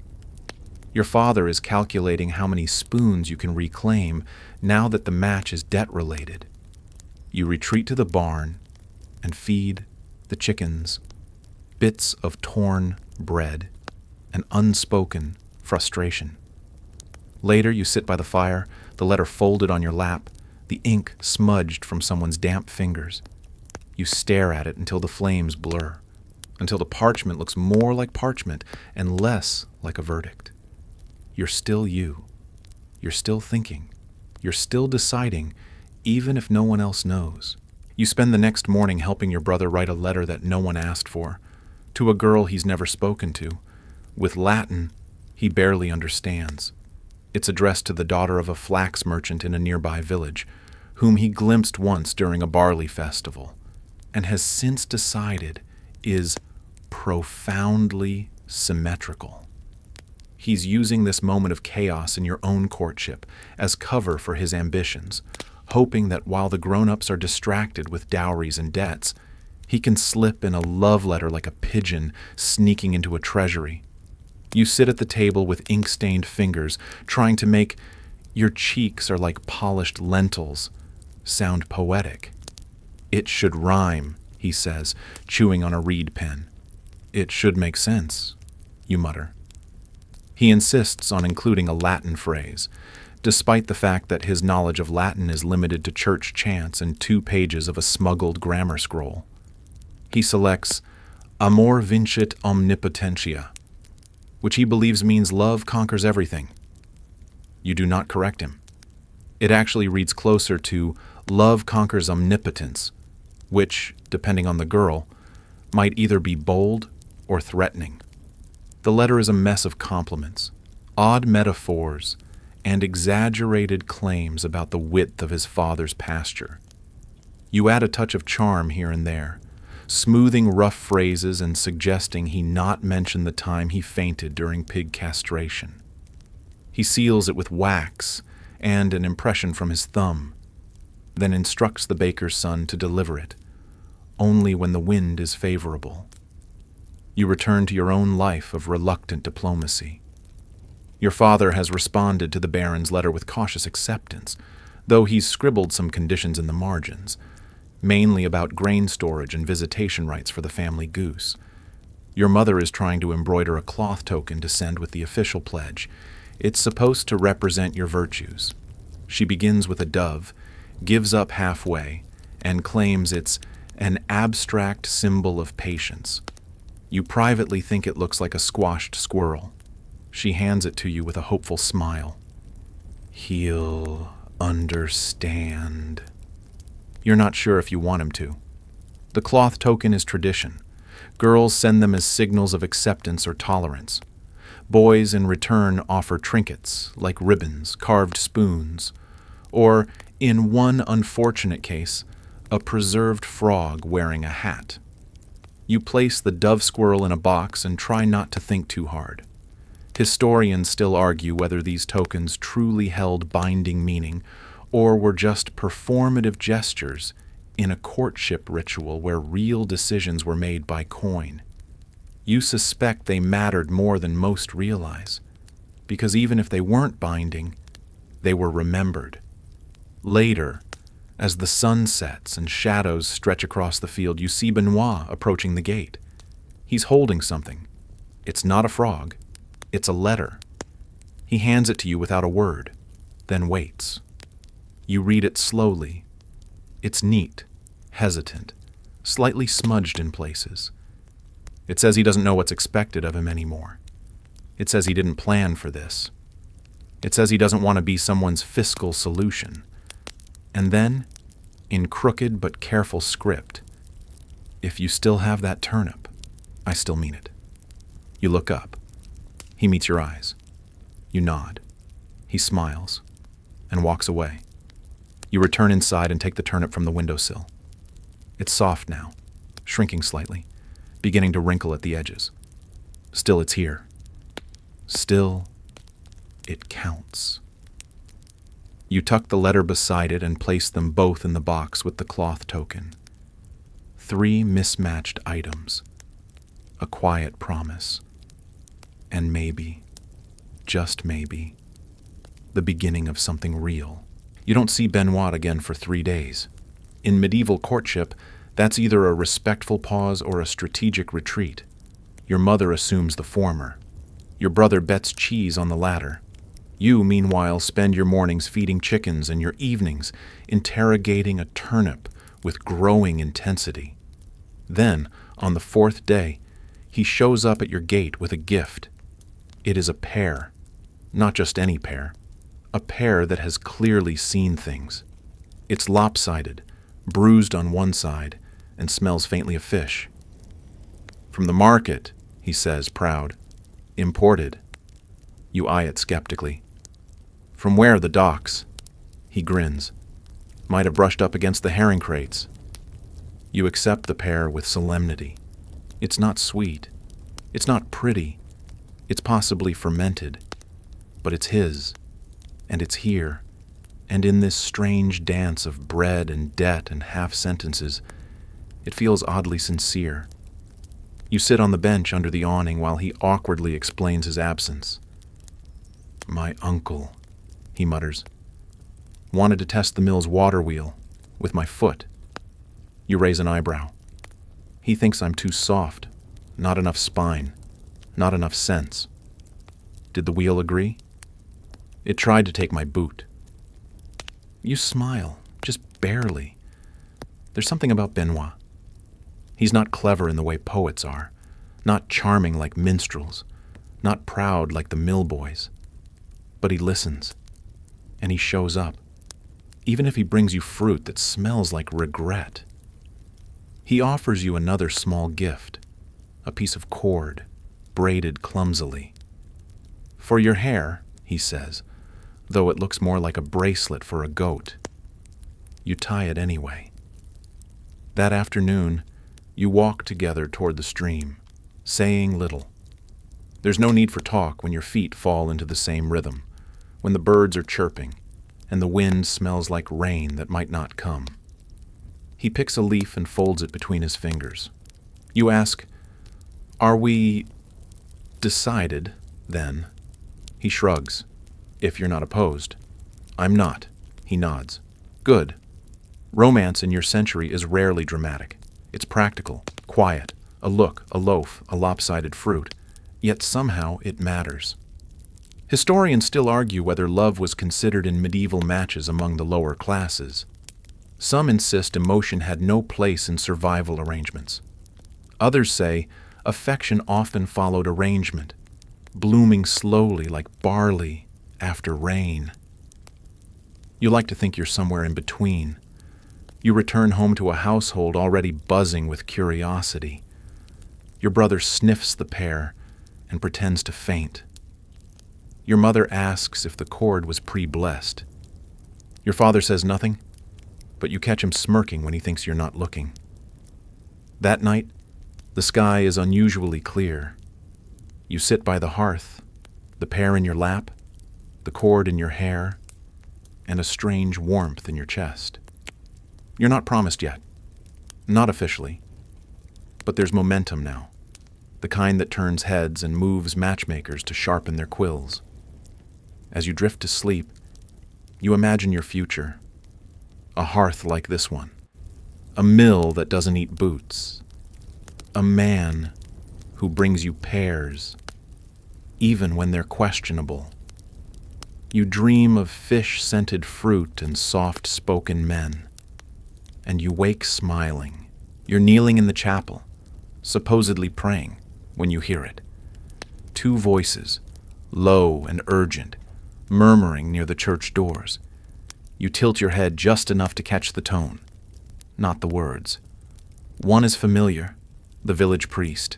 Your father is calculating how many spoons you can reclaim now that the match is debt-related. You retreat to the barn and feed the chickens bits of torn bread and unspoken frustration. Later, you sit by the fire, the letter folded on your lap, the ink smudged from someone's damp fingers. You stare at it until the flames blur, until the parchment looks more like parchment and less like a verdict. You're still you. You're still thinking. You're still deciding, even if no one else knows. You spend the next morning helping your brother write a letter that no one asked for, to a girl he's never spoken to. With Latin, he barely understands. It's addressed to the daughter of a flax merchant in a nearby village, whom he glimpsed once during a barley festival, and has since decided is profoundly symmetrical. He's using this moment of chaos in your own courtship as cover for his ambitions, hoping that while the grown-ups are distracted with dowries and debts, he can slip in a love letter like a pigeon sneaking into a treasury. You sit at the table with ink-stained fingers, trying to make "your cheeks are like polished lentils" sound poetic. It should rhyme, he says, chewing on a reed pen. It should make sense, you mutter. He insists on including a Latin phrase, despite the fact that his knowledge of Latin is limited to church chants and 2 pages of a smuggled grammar scroll. He selects amor vincit omnipotentia, which he believes means love conquers everything. You do not correct him. It actually reads closer to love conquers omnipotence, which, depending on the girl, might either be bold or threatening. The letter is a mess of compliments, odd metaphors, and exaggerated claims about the width of his father's pasture. You add a touch of charm here and there, smoothing rough phrases and suggesting he not mention the time he fainted during pig castration. He seals it with wax and an impression from his thumb, then instructs the baker's son to deliver it, only when the wind is favorable. You return to your own life of reluctant diplomacy. Your father has responded to the Baron's letter with cautious acceptance, though he's scribbled some conditions in the margins, mainly about grain storage and visitation rights for the family goose. Your mother is trying to embroider a cloth token to send with the official pledge. It's supposed to represent your virtues. She begins with a dove, gives up halfway, and claims it's an abstract symbol of patience. You privately think it looks like a squashed squirrel. She hands it to you with a hopeful smile. He'll understand. You're not sure if you want him to. The cloth token is tradition. Girls send them as signals of acceptance or tolerance. Boys, in return, offer trinkets, like ribbons, carved spoons, or, in one unfortunate case, a preserved frog wearing a hat. You place the dove squirrel in a box and try not to think too hard. Historians still argue whether these tokens truly held binding meaning or were just performative gestures in a courtship ritual where real decisions were made by coin. You suspect they mattered more than most realize, because even if they weren't binding, they were remembered. Later, as the sun sets and shadows stretch across the field, you see Benoit approaching the gate. He's holding something. It's not a frog. It's a letter. He hands it to you without a word, then waits. You read it slowly. It's neat, hesitant, slightly smudged in places. It says he doesn't know what's expected of him anymore. It says he didn't plan for this. It says he doesn't want to be someone's fiscal solution. And then, in crooked but careful script, if you still have that turnip, I still mean it. You look up. He meets your eyes. You nod. He smiles and walks away. You return inside and take the turnip from the windowsill. It's soft now, shrinking slightly, beginning to wrinkle at the edges. Still, it's here. Still, it counts. You tuck the letter beside it and place them both in the box with the cloth token. 3 mismatched items. A quiet promise. And maybe, just maybe, the beginning of something real. You don't see Benoit again for 3 days. In medieval courtship, that's either a respectful pause or a strategic retreat. Your mother assumes the former. Your brother bets cheese on the latter. You, meanwhile, spend your mornings feeding chickens and your evenings interrogating a turnip with growing intensity. Then, on the 4th day, he shows up at your gate with a gift. It is a pear, not just any pear, a pear that has clearly seen things. It's lopsided, bruised on one side, and smells faintly of fish. From the market, he says, proud. Imported. You eye it skeptically. From where? The docks? He grins. Might have brushed up against the herring crates. You accept the pear with solemnity. It's not sweet. It's not pretty. It's possibly fermented, but it's his, and it's here, and in this strange dance of bread and debt and half-sentences, it feels oddly sincere. You sit on the bench under the awning while he awkwardly explains his absence. My uncle, he mutters, wanted to test the mill's water wheel with my foot. You raise an eyebrow. He thinks I'm too soft, not enough spine. Not enough sense. Did the wheel agree? It tried to take my boot. You smile, just barely. There's something about Benoit. He's not clever in the way poets are, not charming like minstrels, not proud like the mill boys. But he listens, and he shows up, even if he brings you fruit that smells like regret. He offers you another small gift, a piece of cord, braided clumsily. For your hair, he says, though it looks more like a bracelet for a goat. You tie it anyway. That afternoon, you walk together toward the stream, saying little. There's no need for talk when your feet fall into the same rhythm, when the birds are chirping, and the wind smells like rain that might not come. He picks a leaf and folds it between his fingers. You ask, "Are we decided, then?" He shrugs. "If you're not opposed." "I'm not." He nods. "Good. Romance in your century is rarely dramatic. It's practical, quiet, a look, a loaf, a lopsided fruit. Yet somehow it matters. Historians still argue whether love was considered in medieval matches among the lower classes. Some insist emotion had no place in survival arrangements. Others say affection often followed arrangement, blooming slowly like barley after rain. You like to think you're somewhere in between. You return home to a household already buzzing with curiosity. Your brother sniffs the pear and pretends to faint. Your mother asks if the cord was pre-blessed. Your father says nothing, but you catch him smirking when he thinks you're not looking. That night, the sky is unusually clear. You sit by the hearth, the pear in your lap, the cord in your hair, and a strange warmth in your chest. You're not promised yet. Not officially. But there's momentum now. The kind that turns heads and moves matchmakers to sharpen their quills. As you drift to sleep, you imagine your future. A hearth like this one. A mill that doesn't eat boots. A man who brings you pears, even when they're questionable. You dream of fish-scented fruit and soft-spoken men. And you wake smiling. You're kneeling in the chapel, supposedly praying, when you hear it. Two voices, low and urgent, murmuring near the church doors. You tilt your head just enough to catch the tone, not the words. One is familiar, the village priest.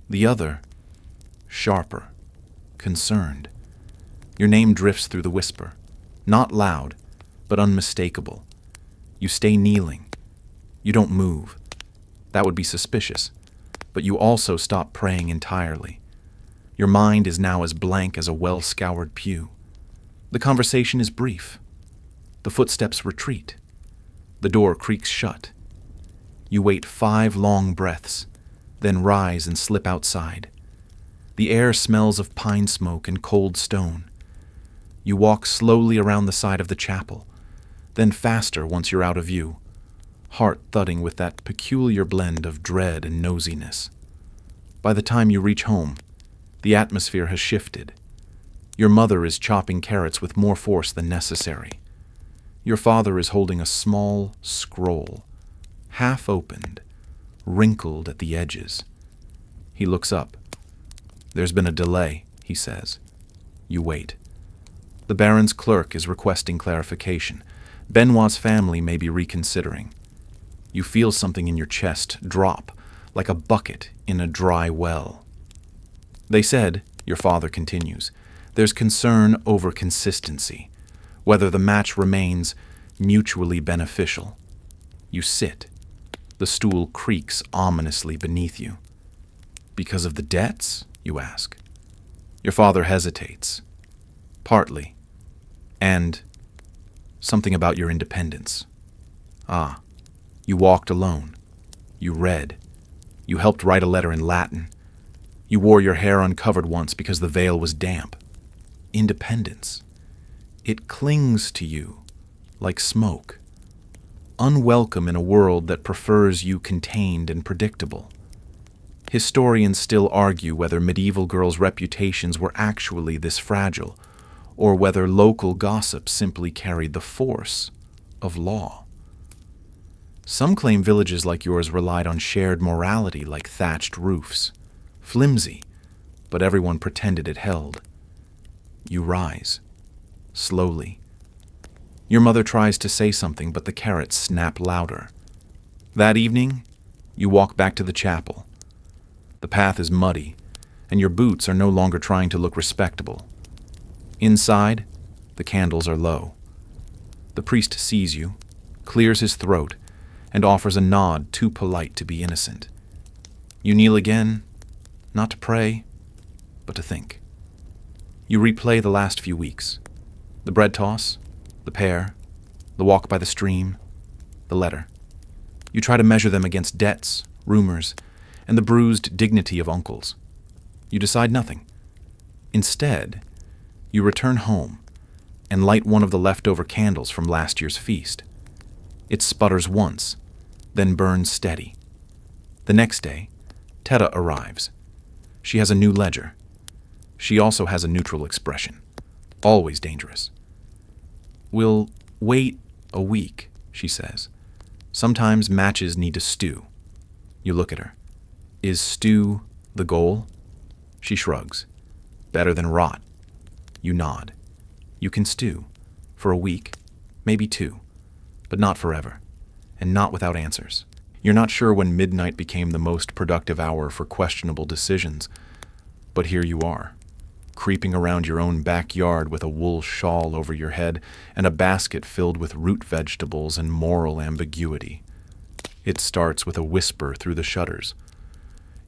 The other, sharper, concerned. Your name drifts through the whisper, not loud, but unmistakable. You stay kneeling. You don't move. That would be suspicious. But you also stop praying entirely. Your mind is now as blank as a well-scoured pew. The conversation is brief. The footsteps retreat. The door creaks shut. You wait 5 long breaths, then rise and slip outside. The air smells of pine smoke and cold stone. You walk slowly around the side of the chapel, then faster once you're out of view, heart thudding with that peculiar blend of dread and nosiness. By the time you reach home, the atmosphere has shifted. Your mother is chopping carrots with more force than necessary. Your father is holding a small scroll, half opened, wrinkled at the edges. He looks up. "There's been a delay," he says. You wait. The Baron's clerk is requesting clarification. Benoit's family may be reconsidering. You feel something in your chest drop, like a bucket in a dry well. "They said," your father continues, "there's concern over consistency, whether the match remains mutually beneficial." You sit. The stool creaks ominously beneath you. "Because of the debts?" you ask. Your father hesitates. "Partly. And something about your independence." "Ah, you walked alone. You read. You helped write a letter in Latin. You wore your hair uncovered once because the veil was damp. Independence. It clings to you like smoke. Unwelcome in a world that prefers you contained and predictable. Historians still argue whether medieval girls' reputations were actually this fragile, or whether local gossip simply carried the force of law. Some claim villages like yours relied on shared morality like thatched roofs. Flimsy, but everyone pretended it held. You rise, slowly. Your mother tries to say something, but the carrots snap louder. That evening, you walk back to the chapel. The path is muddy, and your boots are no longer trying to look respectable. Inside, the candles are low. The priest sees you, clears his throat, and offers a nod too polite to be innocent. You kneel again, not to pray, but to think. You replay the last few weeks. The bread toss, The pear, the walk by the stream, the letter. You try to measure them against debts, rumors, and the bruised dignity of uncles. You decide nothing. Instead, you return home and light one of the leftover candles from last year's feast. It sputters once, then burns steady. The next day, Teta arrives. She has a new ledger. She also has a neutral expression, always dangerous. "We'll wait a week," she says. "Sometimes matches need to stew." You look at her. Is stew the goal? She shrugs. "Better than rot." You nod. You can stew. For a week, maybe 2, but not forever, and not without answers. You're not sure when midnight became the most productive hour for questionable decisions, but here you are, creeping around your own backyard with a wool shawl over your head and a basket filled with root vegetables and moral ambiguity. It starts with a whisper through the shutters.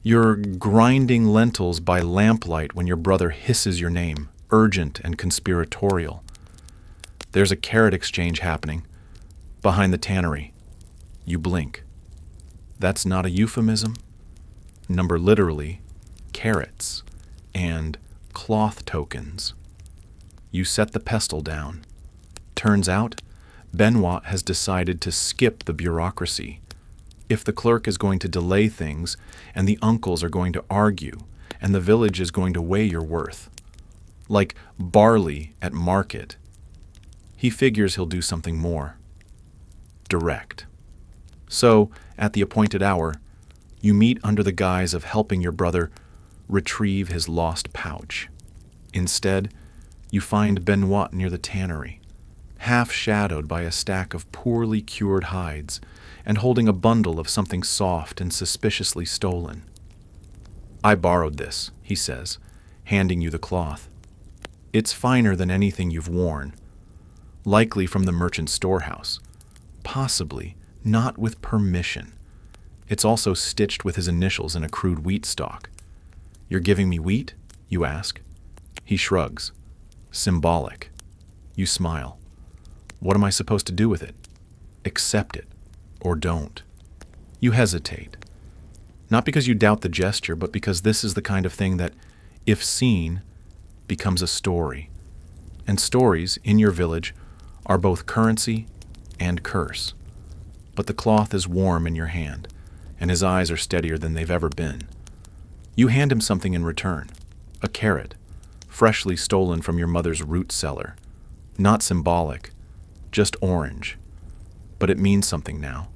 You're grinding lentils by lamplight when your brother hisses your name, urgent and conspiratorial. There's a carrot exchange happening. Behind the tannery. You blink. That's not a euphemism. Number literally, carrots and cloth tokens. You set the pestle down. Turns out, Benoit has decided to skip the bureaucracy. If the clerk is going to delay things, and the uncles are going to argue, and the village is going to weigh your worth, like barley at market, he figures he'll do something more. Direct. So, at the appointed hour, you meet under the guise of helping your brother retrieve his lost pouch. Instead, you find Benoit near the tannery, half shadowed by a stack of poorly cured hides, and holding a bundle of something soft and suspiciously stolen. "I borrowed this," he says, handing you the cloth. "It's finer than anything you've worn, likely from the merchant's storehouse, possibly not with permission. It's also stitched with his initials in a crude wheat stalk. You're giving me wheat?" you ask. He shrugs. Symbolic. You smile. What am I supposed to do with it? Accept it, or don't. You hesitate. Not because you doubt the gesture, but because this is the kind of thing that, if seen, becomes a story. And stories, in your village, are both currency and curse. But the cloth is warm in your hand, and his eyes are steadier than they've ever been. You hand him something in return, a carrot, freshly stolen from your mother's root cellar. Not symbolic, just orange. But it means something now.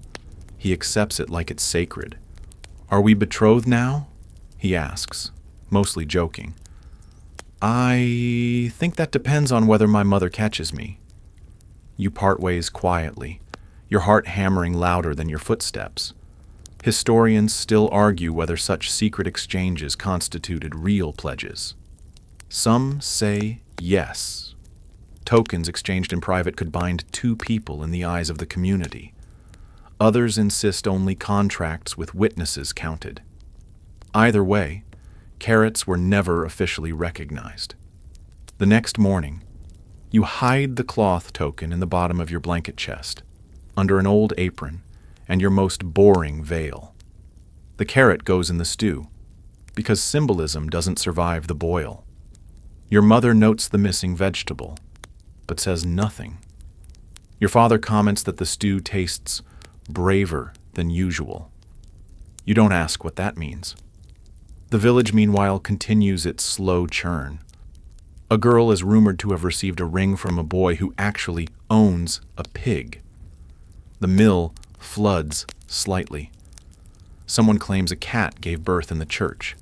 He accepts it like it's sacred. "Are we betrothed now?" he asks, mostly joking. "I think that depends on whether my mother catches me." You part ways quietly, your heart hammering louder than your footsteps. Historians still argue whether such secret exchanges constituted real pledges. Some say yes. Tokens exchanged in private could bind 2 people in the eyes of the community. Others insist only contracts with witnesses counted. Either way, carrots were never officially recognized. The next morning, you hide the cloth token in the bottom of your blanket chest, under an old apron and your most boring veil. The carrot goes in the stew, because symbolism doesn't survive the boil. Your mother notes the missing vegetable, but says nothing. Your father comments that the stew tastes braver than usual. You don't ask what that means. The village, meanwhile, continues its slow churn. A girl is rumored to have received a ring from a boy who actually owns a pig. The mill floods slightly. Someone claims a cat gave birth in the church.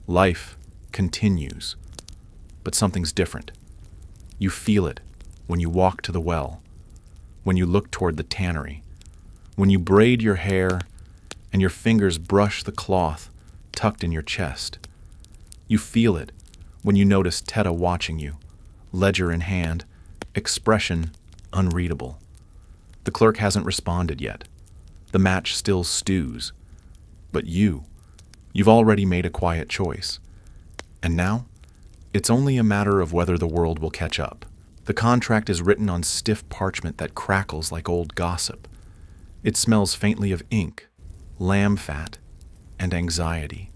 Life continues. But something's different. You feel it when you walk to the well, when you look toward the tannery, when you braid your hair and your fingers brush the cloth tucked in your chest. You feel it when you notice Teta watching you, ledger in hand, expression unreadable. The clerk hasn't responded yet. The match still stews. But you've already made a quiet choice. And now, it's only a matter of whether the world will catch up. The contract is written on stiff parchment that crackles like old gossip. It smells faintly of ink, lamb fat, and anxiety.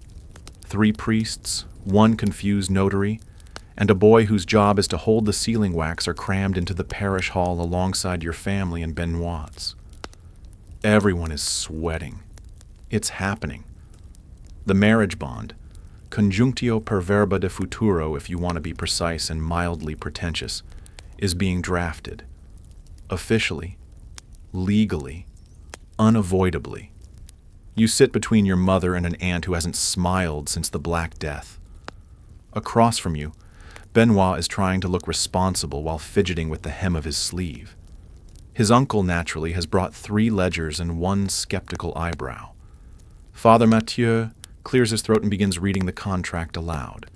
3 priests, 1 confused notary, and a boy whose job is to hold the sealing wax are crammed into the parish hall alongside your family and Benoit's. Everyone is sweating. It's happening. The marriage bond, conjunctio per verba de futuro if you want to be precise and mildly pretentious, is being drafted. Officially, legally, unavoidably. You sit between your mother and an aunt who hasn't smiled since the Black Death. Across from you, Benoit is trying to look responsible while fidgeting with the hem of his sleeve. His uncle, naturally, has brought 3 ledgers and 1 skeptical eyebrow. Father Mathieu clears his throat and begins reading the contract aloud.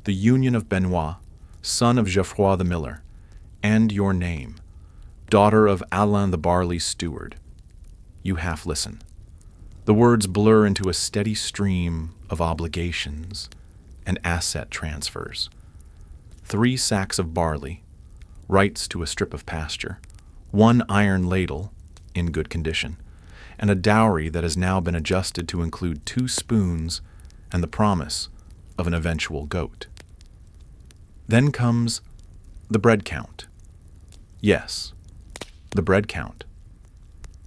The union of Benoit, son of Geoffroy the Miller, and your name, daughter of Alain the barley steward. You half listen. The words blur into a steady stream of obligations and asset transfers. 3 sacks of barley, rights to a strip of pasture, 1 iron ladle, in good condition, and a dowry that has now been adjusted to include 2 spoons and the promise of an eventual goat. Then comes the bread count. Yes, the bread count.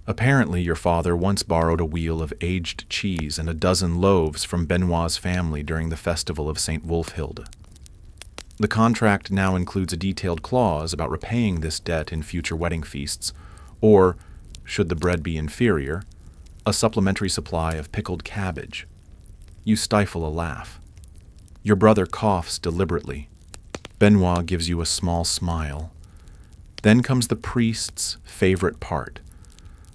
Apparently your father once borrowed a wheel of aged cheese and a dozen loaves from Benoit's family during the festival of St. Wulfhilde. The contract now includes a detailed clause about repaying this debt in future wedding feasts, or, should the bread be inferior, a supplementary supply of pickled cabbage. You stifle a laugh. Your brother coughs deliberately. Benoit gives you a small smile. Then comes the priest's favorite part,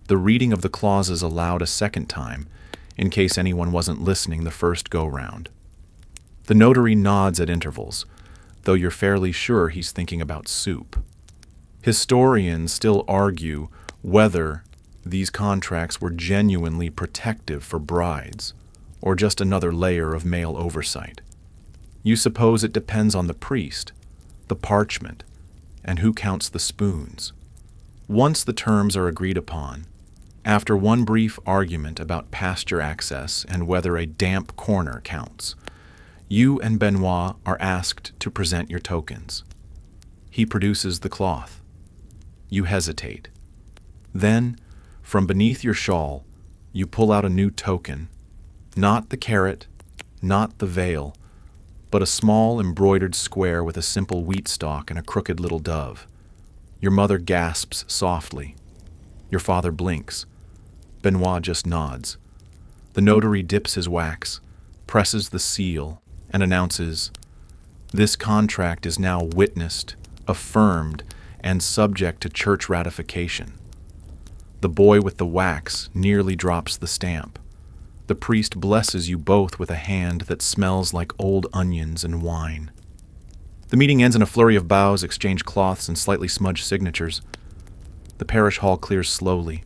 the reading of the clauses aloud a second time, in case anyone wasn't listening the first go-round. The notary nods at intervals, though you're fairly sure he's thinking about soup. Historians still argue whether these contracts were genuinely protective for brides, or just another layer of male oversight. You suppose it depends on the priest, the parchment, and who counts the spoons. Once the terms are agreed upon, after one brief argument about pasture access and whether a damp corner counts, you and Benoit are asked to present your tokens. He produces the cloth. You hesitate. Then, from beneath your shawl, you pull out a new token. Not the carrot, not the veil, but a small embroidered square with a simple wheat stalk and a crooked little dove. Your mother gasps softly. Your father blinks. Benoit just nods. The notary dips his wax, presses the seal, and announces, "This contract is now witnessed, affirmed, and subject to church ratification." The boy with the wax nearly drops the stamp. The priest blesses you both with a hand that smells like old onions and wine. The meeting ends in a flurry of bows, exchanged cloths, and slightly smudged signatures. The parish hall clears slowly,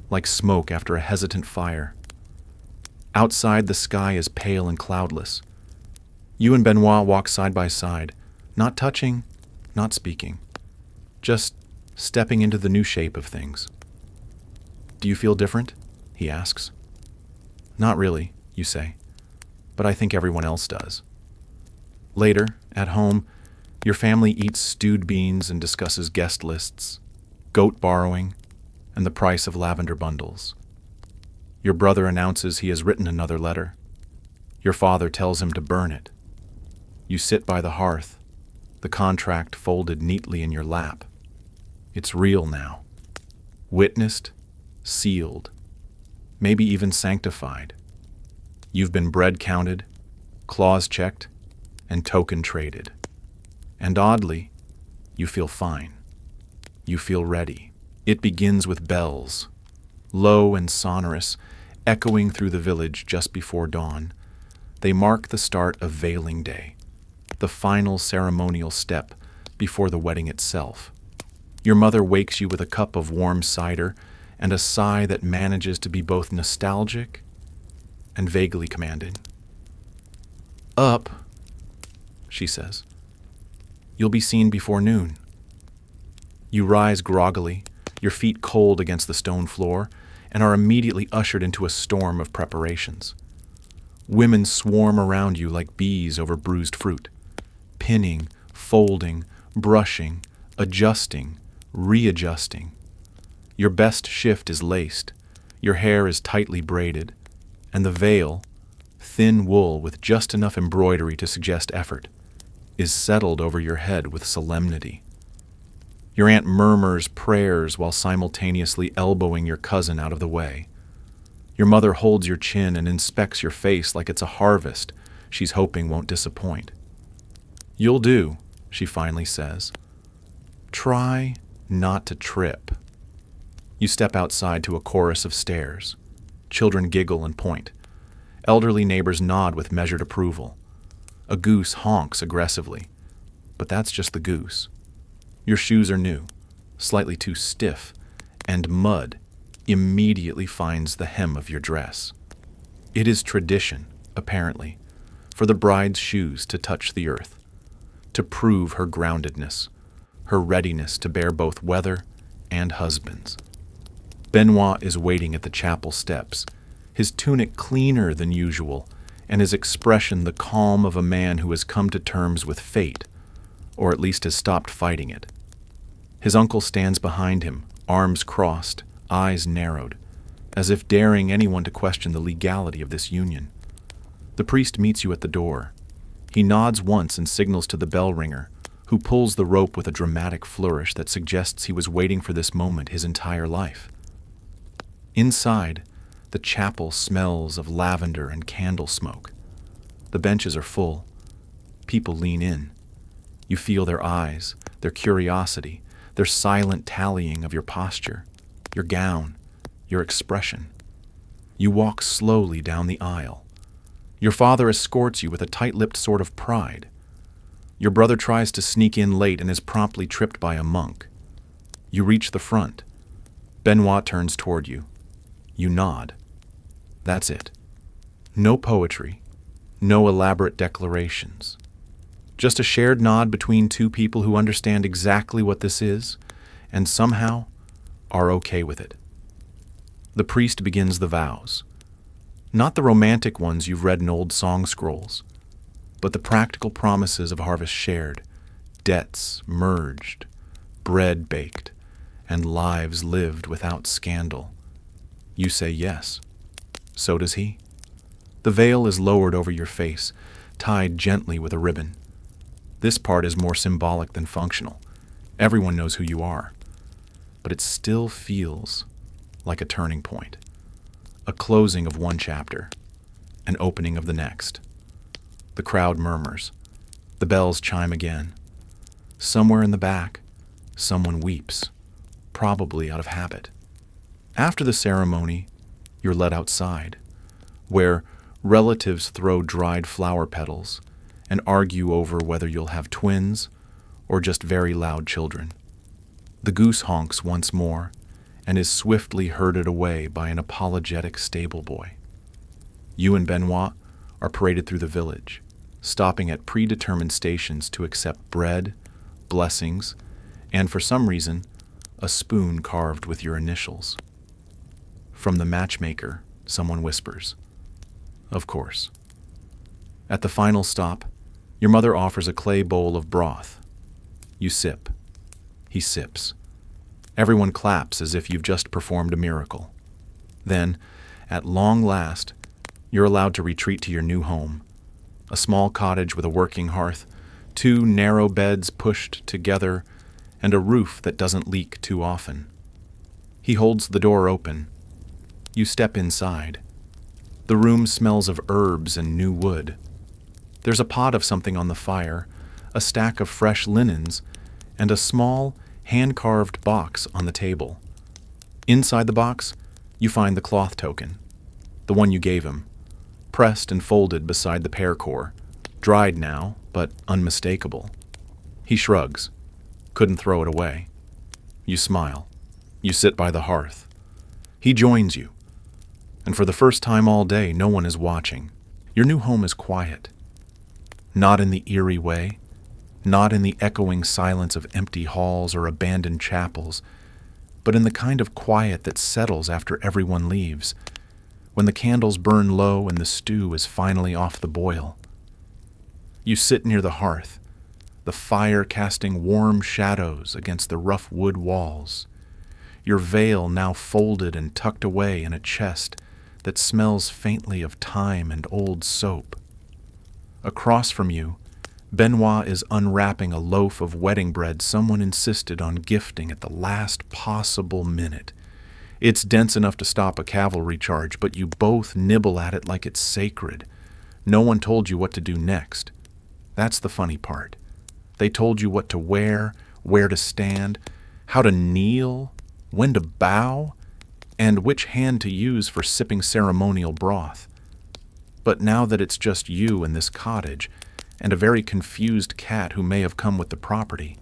like smoke after a hesitant fire. Outside, the sky is pale and cloudless. You and Benoit walk side by side, not touching, not speaking, just stepping into the new shape of things. "Do you feel different?" he asks. "Not really," you say, "but I think everyone else does." Later, at home, your family eats stewed beans and discusses guest lists, goat borrowing, and the price of lavender bundles. Your brother announces he has written another letter. Your father tells him to burn it. You sit by the hearth, the contract folded neatly in your lap. It's real now. Witnessed, sealed, maybe even sanctified. You've been bread counted, clause checked, and token traded. And oddly, you feel fine. You feel ready. It begins with bells, low and sonorous, echoing through the village just before dawn. They mark the start of veiling day, the final ceremonial step before the wedding itself. Your mother wakes you with a cup of warm cider and a sigh that manages to be both nostalgic and vaguely commanding. "Up," she says. "You'll be seen before noon." You rise groggily, your feet cold against the stone floor, and are immediately ushered into a storm of preparations. Women swarm around you like bees over bruised fruit, pinning, folding, brushing, adjusting, readjusting. Your best shift is laced, your hair is tightly braided, and the veil, thin wool with just enough embroidery to suggest effort, is settled over your head with solemnity. Your aunt murmurs prayers while simultaneously elbowing your cousin out of the way. Your mother holds your chin and inspects your face like it's a harvest she's hoping won't disappoint. "You'll do," she finally says. "Try not to trip." You step outside to a chorus of stares. Children giggle and point. Elderly neighbors nod with measured approval. A goose honks aggressively, but that's just the goose. Your shoes are new, slightly too stiff, and mud immediately finds the hem of your dress. It is tradition, apparently, for the bride's shoes to touch the earth, to prove her groundedness, her readiness to bear both weather and husbands. Benoit is waiting at the chapel steps, his tunic cleaner than usual, and his expression the calm of a man who has come to terms with fate, or at least has stopped fighting it. His uncle stands behind him, arms crossed, eyes narrowed, as if daring anyone to question the legality of this union. The priest meets you at the door. He nods once and signals to the bell ringer, who pulls the rope with a dramatic flourish that suggests he was waiting for this moment his entire life. Inside, the chapel smells of lavender and candle smoke. The benches are full. People lean in. You feel their eyes, their curiosity, their silent tallying of your posture, your gown, your expression. You walk slowly down the aisle. Your father escorts you with a tight-lipped sort of pride. Your brother tries to sneak in late and is promptly tripped by a monk. You reach the front. Benoit turns toward you. You nod. That's it. No poetry, no elaborate declarations. Just a shared nod between two people who understand exactly what this is and somehow are okay with it. The priest begins the vows. Not the romantic ones you've read in old song scrolls, but the practical promises of harvest shared, debts merged, bread baked, and lives lived without scandal. You say yes. So does he. The veil is lowered over your face, tied gently with a ribbon. This part is more symbolic than functional. Everyone knows who you are. But it still feels like a turning point. A closing of one chapter, an opening of the next. The crowd murmurs. The bells chime again. Somewhere in the back, someone weeps, probably out of habit. After the ceremony, you're led outside, where relatives throw dried flower petals and argue over whether you'll have twins or just very loud children. The goose honks once more and is swiftly herded away by an apologetic stable boy. You and Benoit are paraded through the village, stopping at predetermined stations to accept bread, blessings, and for some reason, a spoon carved with your initials. From the matchmaker, someone whispers. Of course. At the final stop, your mother offers a clay bowl of broth. You sip. He sips. Everyone claps as if you've just performed a miracle. Then, at long last, you're allowed to retreat to your new home. A small cottage with a working hearth, 2 narrow beds pushed together, and a roof that doesn't leak too often. He holds the door open. You step inside. The room smells of herbs and new wood. There's a pot of something on the fire, a stack of fresh linens, and a small, hand-carved box on the table. Inside the box, you find the cloth token, the one you gave him, pressed and folded beside the pear core, dried now, but unmistakable. He shrugs. Couldn't throw it away. You smile. You sit by the hearth. He joins you. And for the first time all day, no one is watching. Your new home is quiet. Not in the eerie way, not in the echoing silence of empty halls or abandoned chapels, but in the kind of quiet that settles after everyone leaves, when the candles burn low and the stew is finally off the boil. You sit near the hearth, the fire casting warm shadows against the rough wood walls, your veil now folded and tucked away in a chest that smells faintly of thyme and old soap. Across from you, Benoit is unwrapping a loaf of wedding bread someone insisted on gifting at the last possible minute. It's dense enough to stop a cavalry charge, but you both nibble at it like it's sacred. No one told you what to do next. That's the funny part. They told you what to wear, where to stand, how to kneel, when to bow, and which hand to use for sipping ceremonial broth. But now that it's just you in this cottage, and a very confused cat who may have come with the property,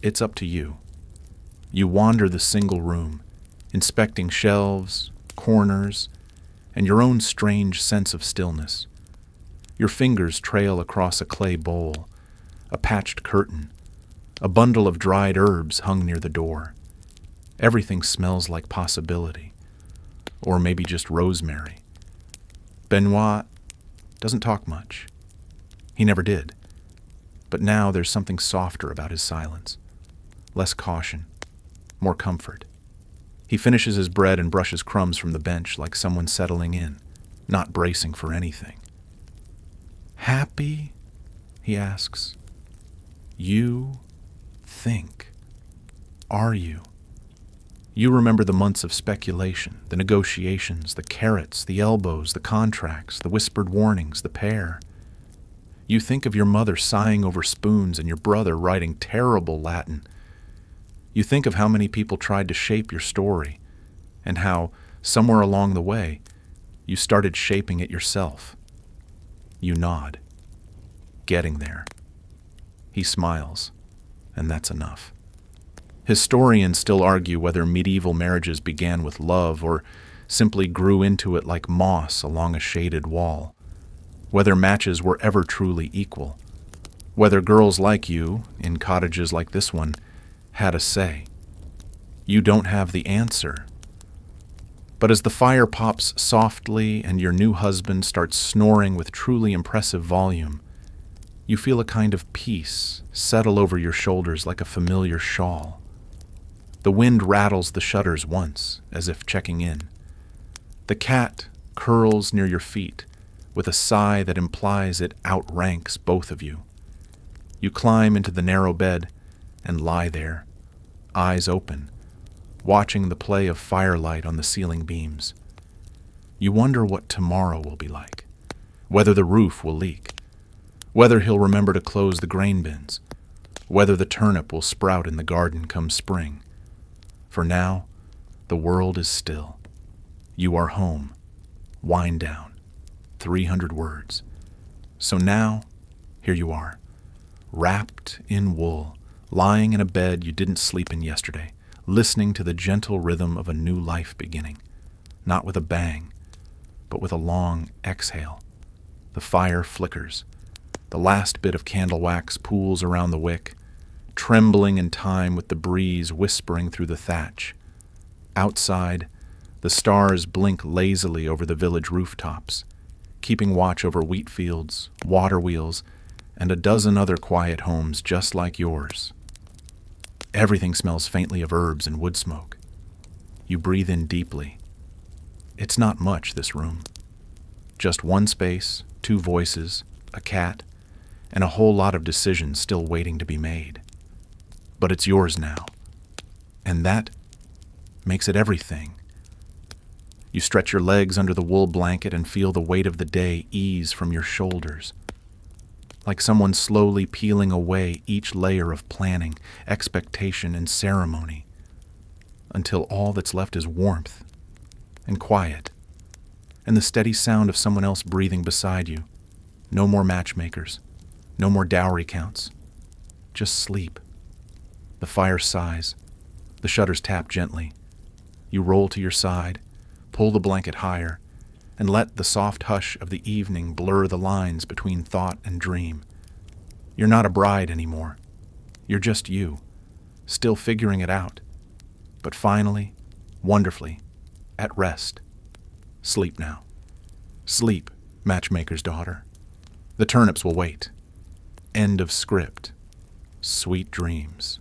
it's up to you. You wander the single room, inspecting shelves, corners, and your own strange sense of stillness. Your fingers trail across a clay bowl, a patched curtain, a bundle of dried herbs hung near the door. Everything smells like possibility, or maybe just rosemary. Benoit doesn't talk much. He never did. But now there's something softer about his silence. Less caution, more comfort. He finishes his bread and brushes crumbs from the bench like someone settling in, not bracing for anything. Happy? He asks. You think. Are you? You remember the months of speculation, the negotiations, the carrots, the elbows, the contracts, the whispered warnings, the Pear. You think of your mother sighing over spoons and your brother writing terrible Latin. You think of how many people tried to shape your story, and how, somewhere along the way, you started shaping it yourself. You nod. Getting there. He smiles, and that's enough. Historians still argue whether medieval marriages began with love or simply grew into it like moss along a shaded wall, whether matches were ever truly equal, whether girls like you, in cottages like this one, had a say. You don't have the answer. But as the fire pops softly and your new husband starts snoring with truly impressive volume, you feel a kind of peace settle over your shoulders like a familiar shawl. The wind rattles the shutters once, as if checking in. The cat curls near your feet with a sigh that implies it outranks both of you. You climb into the narrow bed and lie there, eyes open, watching the play of firelight on the ceiling beams. You wonder what tomorrow will be like, whether the roof will leak, whether he'll remember to close the grain bins, whether the turnip will sprout in the garden come spring. For now, the world is still. You are home. Wind down. 300 words. So now, here you are, wrapped in wool, lying in a bed you didn't sleep in yesterday, listening to the gentle rhythm of a new life beginning, not with a bang, but with a long exhale. The fire flickers. The last bit of candle wax pools around the wick, trembling in time with the breeze whispering through the thatch. Outside, the stars blink lazily over the village rooftops, keeping watch over wheat fields, water wheels, and a dozen other quiet homes just like yours. Everything smells faintly of herbs and wood smoke. You breathe in deeply. It's not much, this room. Just one space, two voices, a cat, and a whole lot of decisions still waiting to be made. But it's yours now, and that makes it everything. You stretch your legs under the wool blanket and feel the weight of the day ease from your shoulders, like someone slowly peeling away each layer of planning, expectation, and ceremony, until all that's left is warmth and quiet, and the steady sound of someone else breathing beside you. No more matchmakers, no more dowry counts, just sleep. The fire sighs, the shutters tap gently. You roll to your side, pull the blanket higher, and let the soft hush of the evening blur the lines between thought and dream. You're not a bride anymore. You're just you, still figuring it out. But finally, wonderfully, at rest. Sleep now. Sleep, matchmaker's daughter. The turnips will wait. End of script. Sweet dreams.